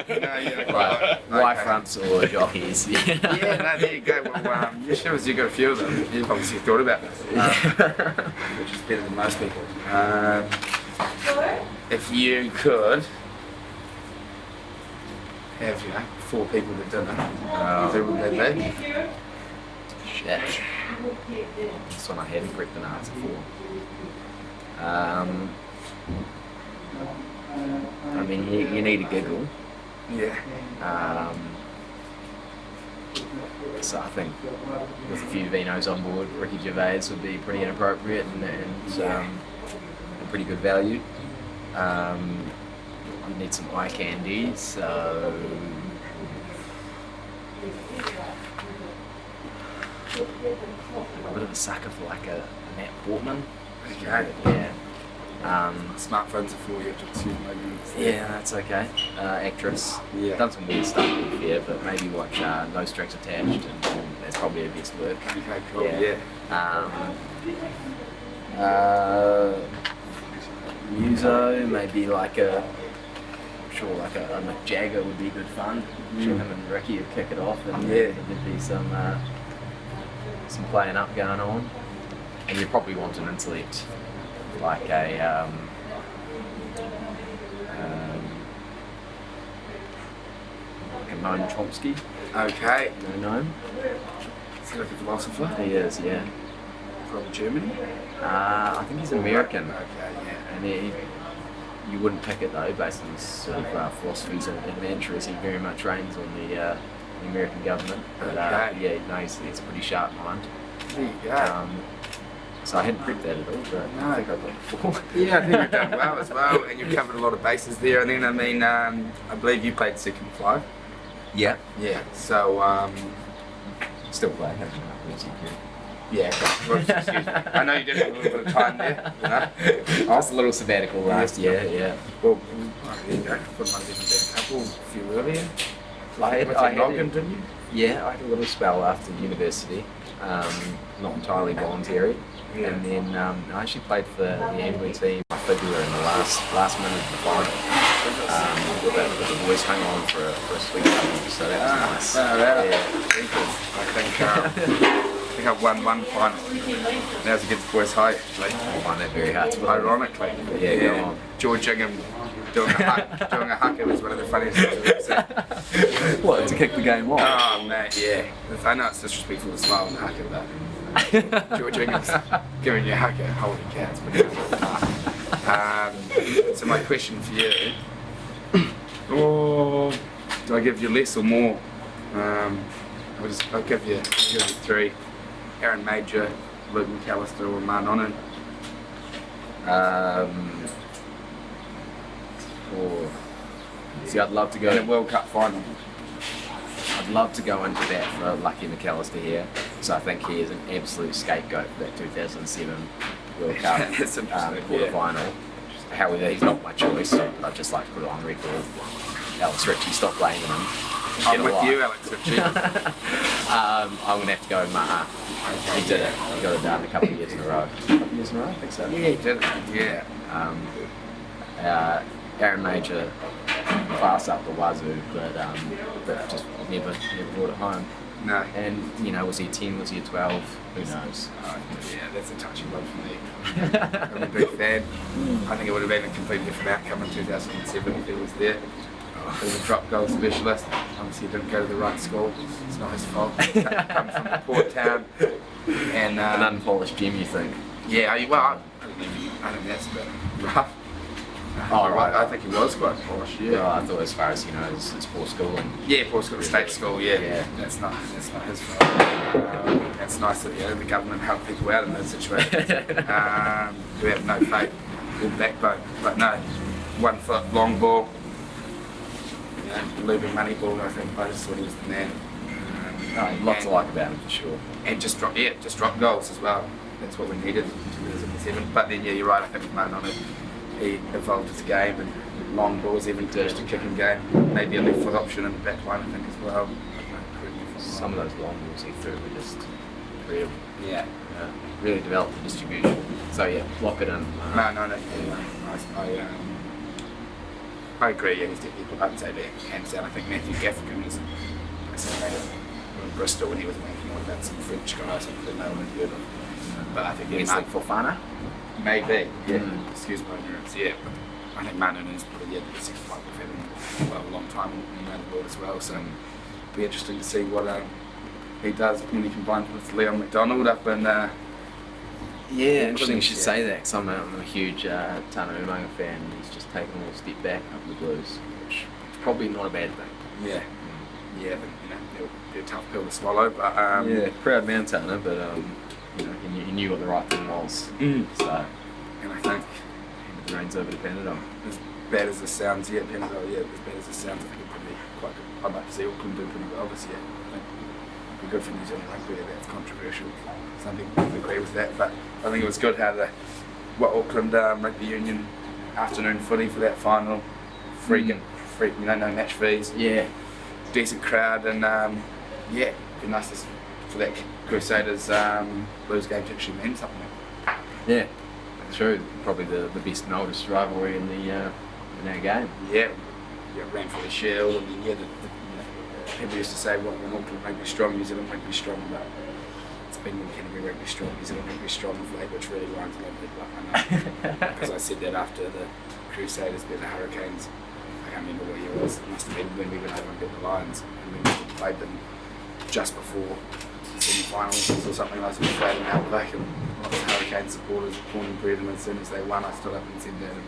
Speaker 2: Yeah,
Speaker 1: Y fronts or jockeys.
Speaker 2: Yeah, no, there you go. Well, you show us you got a few of them. You've obviously thought about this, which is better than most people. If you could have, 4 people to dinner, who would they be?
Speaker 1: Shit. This one I hadn't prepped an answer for. I mean, you need a giggle.
Speaker 2: Yeah.
Speaker 1: So I think with a few vinos on board, Ricky Gervais would be pretty inappropriate and a pretty good value. You need some eye candy, so I'm a bit of a sucker for like a Nat Portman.
Speaker 2: Okay.
Speaker 1: Yeah.
Speaker 2: Smartphones are for you to assume maybe.
Speaker 1: Yeah, that's okay. Actress.
Speaker 2: Yeah.
Speaker 1: Done some weird stuff with here, but maybe watch No Strings Attached, and that's probably her best work.
Speaker 2: Okay, cool.
Speaker 1: Yeah. Muso, maybe like a Mick Jagger would be good fun. I'm sure him and Ricky would kick it off, and there'd be some playing up going on. And you probably want an intellect, like a Noam Chomsky.
Speaker 2: Okay.
Speaker 1: No Noam?
Speaker 2: Is he like a philosopher
Speaker 1: He is, yeah.
Speaker 2: from Germany?
Speaker 1: I think he's American.
Speaker 2: Okay, yeah.
Speaker 1: And you wouldn't pick it though, based on his sort of philosophies and mantras. He very much reigns on the American government. But
Speaker 2: Okay.
Speaker 1: yeah, no, he's a pretty sharp mind.
Speaker 2: There you go.
Speaker 1: So I hadn't prepped that at all, but
Speaker 2: No.
Speaker 1: I think I've done it before.
Speaker 2: Yeah, I think you've done well as well, and you've covered a lot of bases there. And then, I mean, I believe you played second five.
Speaker 1: Yeah.
Speaker 2: Yeah. So,
Speaker 1: Still playing, haven't I?
Speaker 2: yeah. Okay. Well, excuse me. I know you did have a little bit of time there.
Speaker 1: I was a little sabbatical last year, yeah.
Speaker 2: Well, there you go. Put my different couple a few earlier.
Speaker 1: I had
Speaker 2: Logan, didn't you?
Speaker 1: Yeah, I had a little spell after university, not entirely voluntary, and then I actually played for the Angling team. I figure in the last minute of the final, but the boys hung on for a sweet couple, so that was nice.
Speaker 2: Yeah. I think I've won one final. That was against Boys High, actually.
Speaker 1: I find that very hard to believe.
Speaker 2: Ironically.
Speaker 1: Yeah, go on.
Speaker 2: George Ingham doing a haka was one of the funniest things I've ever seen.
Speaker 1: What, to kick the game off?
Speaker 2: Oh, man, yeah. I know it's disrespectful to smile in the haka, but George Ingham's giving you a haka. Holy cats. So my question for you, do I give you less or more? I'll give you 3. Aaron Major, Luke McAllister or Marnonen.
Speaker 1: See, I'd love to go
Speaker 2: In a World Cup final.
Speaker 1: I'd love to go into that for Lucky McAllister here. So I think he is an absolute scapegoat for that 2007 World Cup
Speaker 2: That's interesting,
Speaker 1: quarter final. However, he's not my choice. I'd just like to put it on record. Alex Ritchie, stop blaming him.
Speaker 2: I'm with you, Alex Ritchie.
Speaker 1: I'm going to have to go with Maha. He did it. He got it done a couple of years in a row. A couple of years in a row, I think so.
Speaker 2: Yeah, he did it. Yeah.
Speaker 1: Aaron Major, class up the wazoo, but just never brought it home.
Speaker 2: No.
Speaker 1: And, you know, was he 10, was he 12? Who knows?
Speaker 2: Yeah, that's a touchy one for me. I'm a big fan. I think it would have been a completely different outcome in 2007 if he was there. He was a drop goal specialist. Obviously, he didn't go to the right school. It's not his fault. He comes from a poor town. And,
Speaker 1: An unpolished gem, you think?
Speaker 2: yeah, I think that's a bit rough.
Speaker 1: Oh, right.
Speaker 2: I think he was quite posh, yeah.
Speaker 1: Well, I thought as far as, you know, his poor schooling.
Speaker 2: Yeah, poor school, state school, yeah.
Speaker 1: Yeah.
Speaker 2: That's not his fault. It's nice that the government help people out in those situations. We have no faith or backbone, but no, 1 foot, long ball, you know, looping money ball. I think I just thought he was the man.
Speaker 1: Lots to like about him for sure.
Speaker 2: And just drop goals as well. That's what we needed in 2007. But then, yeah, you're right. I think with Martin on it, he evolved his game and long balls, even finished a kicking game. Maybe a left foot option in the back line, I think, as well.
Speaker 1: Some of those long balls he threw were just incredible.
Speaker 2: Yeah.
Speaker 1: Really developed the distribution. So yeah, lock it in.
Speaker 2: No. I agree. Yeah, he's definitely. I'd say that hands down. I think Matthew Gaffigan is in Bristol when he was making all about some French guys that no one had heard of. But I think
Speaker 1: Wesley Fofana.
Speaker 2: Maybe. Yeah. Excuse my ignorance. Yeah. But I think Manon is probably the best fight we've had in a long time around the world as well. So it'll be interesting to see what he does when he combines with Leon McDonald up in.
Speaker 1: Yeah, interesting you should say that, because I'm a huge Tana Umaga fan. He's just taken a little step back up the Blues, which is probably not a bad thing.
Speaker 2: Yeah. Yeah, but it'll be a tough pill to swallow. But
Speaker 1: yeah, proud man Tana, but you know, he knew what the right thing was. So,
Speaker 2: and I think
Speaker 1: the reins over to Panadol.
Speaker 2: As bad as this sounds, Panadol, as bad as this sounds, I think it'll probably be quite good. I'd like to see Auckland do pretty well this year. I think it'd be good for New Zealand rugby. That's controversial. Some people don't agree with that, but I think it was good how Auckland Rugby Union afternoon footy for that final, free, no match fees.
Speaker 1: Yeah.
Speaker 2: Decent crowd, and it'd be nice for that Crusaders Blues game to actually mean something.
Speaker 1: Yeah, true. Probably the best and oldest rivalry in our game.
Speaker 2: Yeah, ran for the Shield, and then people used to say, well, when Auckland rugby strong, New Zealand rugby strong, but it's been when Canterbury rugby strong, New Zealand rugby strong of late, which really winds a lot of people up. I know, because I said that after the Crusaders beat the Hurricanes. I can't remember what year it was. It must have been when we went over and beat the Lions, and we must have played them just before the semi-finals or something like that. We played in Outback, and lots of Hurricane supporters born and bred, and as soon as they won, I stood up and said that, and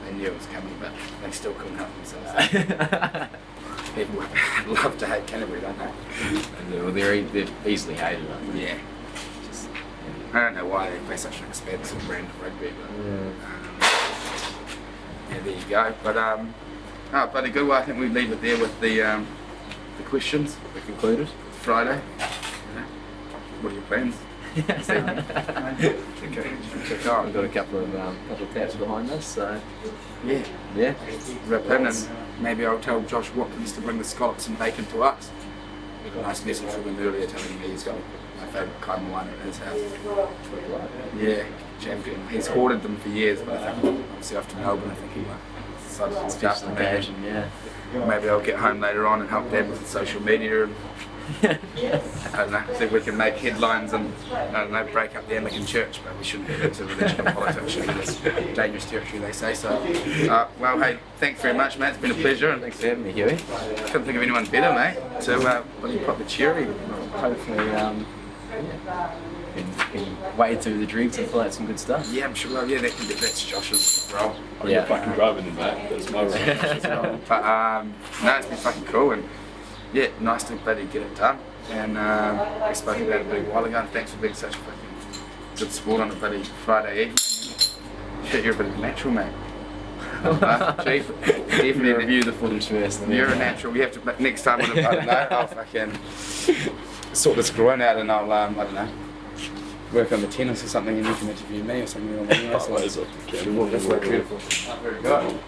Speaker 2: they knew it was coming, but they still couldn't help themselves. People love to hate Canterbury, don't they?
Speaker 1: Well, they're easily hated, aren't they?
Speaker 2: Yeah. I don't know why they play such an expensive brand of rugby, but there you go. But bloody good. Well, I think we leave it there with the questions.
Speaker 1: We concluded.
Speaker 2: Friday. What are your plans?
Speaker 1: Check out. We've got a couple of taps behind us, so yeah.
Speaker 2: Rip in, and maybe I'll tell Josh Watkins to bring the scallops and bacon to us. We got a nice message from him earlier telling me he's got my favourite kind of wine at his house. Yeah, champion. He's hoarded them for years, but I think obviously after Melbourne, I think he might decide to start
Speaker 1: Special occasion, yeah.
Speaker 2: Maybe I'll get home later on and help Dad with the social media and
Speaker 4: Yes.
Speaker 2: I don't know, see if we can make headlines and, I don't know, break up the Anglican Church, but we shouldn't get into religion and politics, should be this dangerous territory, they say so. Well, hey, thanks very much, mate. It's been a pleasure, and
Speaker 1: Thanks for having me, Huey.
Speaker 2: couldn't think of anyone better, mate, to really pop the cherry.
Speaker 1: Hopefully, can wade through the dregs and pull out some good stuff.
Speaker 2: Yeah, I'm sure. Yeah, that's Josh's role.
Speaker 3: You're fucking driving in that. That's my role.
Speaker 2: But no, it's been fucking cool, and yeah, nice to bloody get it done. And we spoke about it a big while ago, and thanks for being such a fucking good sport on a bloody Friday evening. Shit, you're a bit of a natural, mate. Chief, definitely
Speaker 1: Review the footage first. And
Speaker 2: You're a
Speaker 1: then,
Speaker 2: natural. We have to next time. I don't know. I'll fucking sort this groin out, and I'll I don't know, work on the tennis or something, and you can interview me or something.
Speaker 3: Oh, that is a
Speaker 2: That's beautiful. Very good.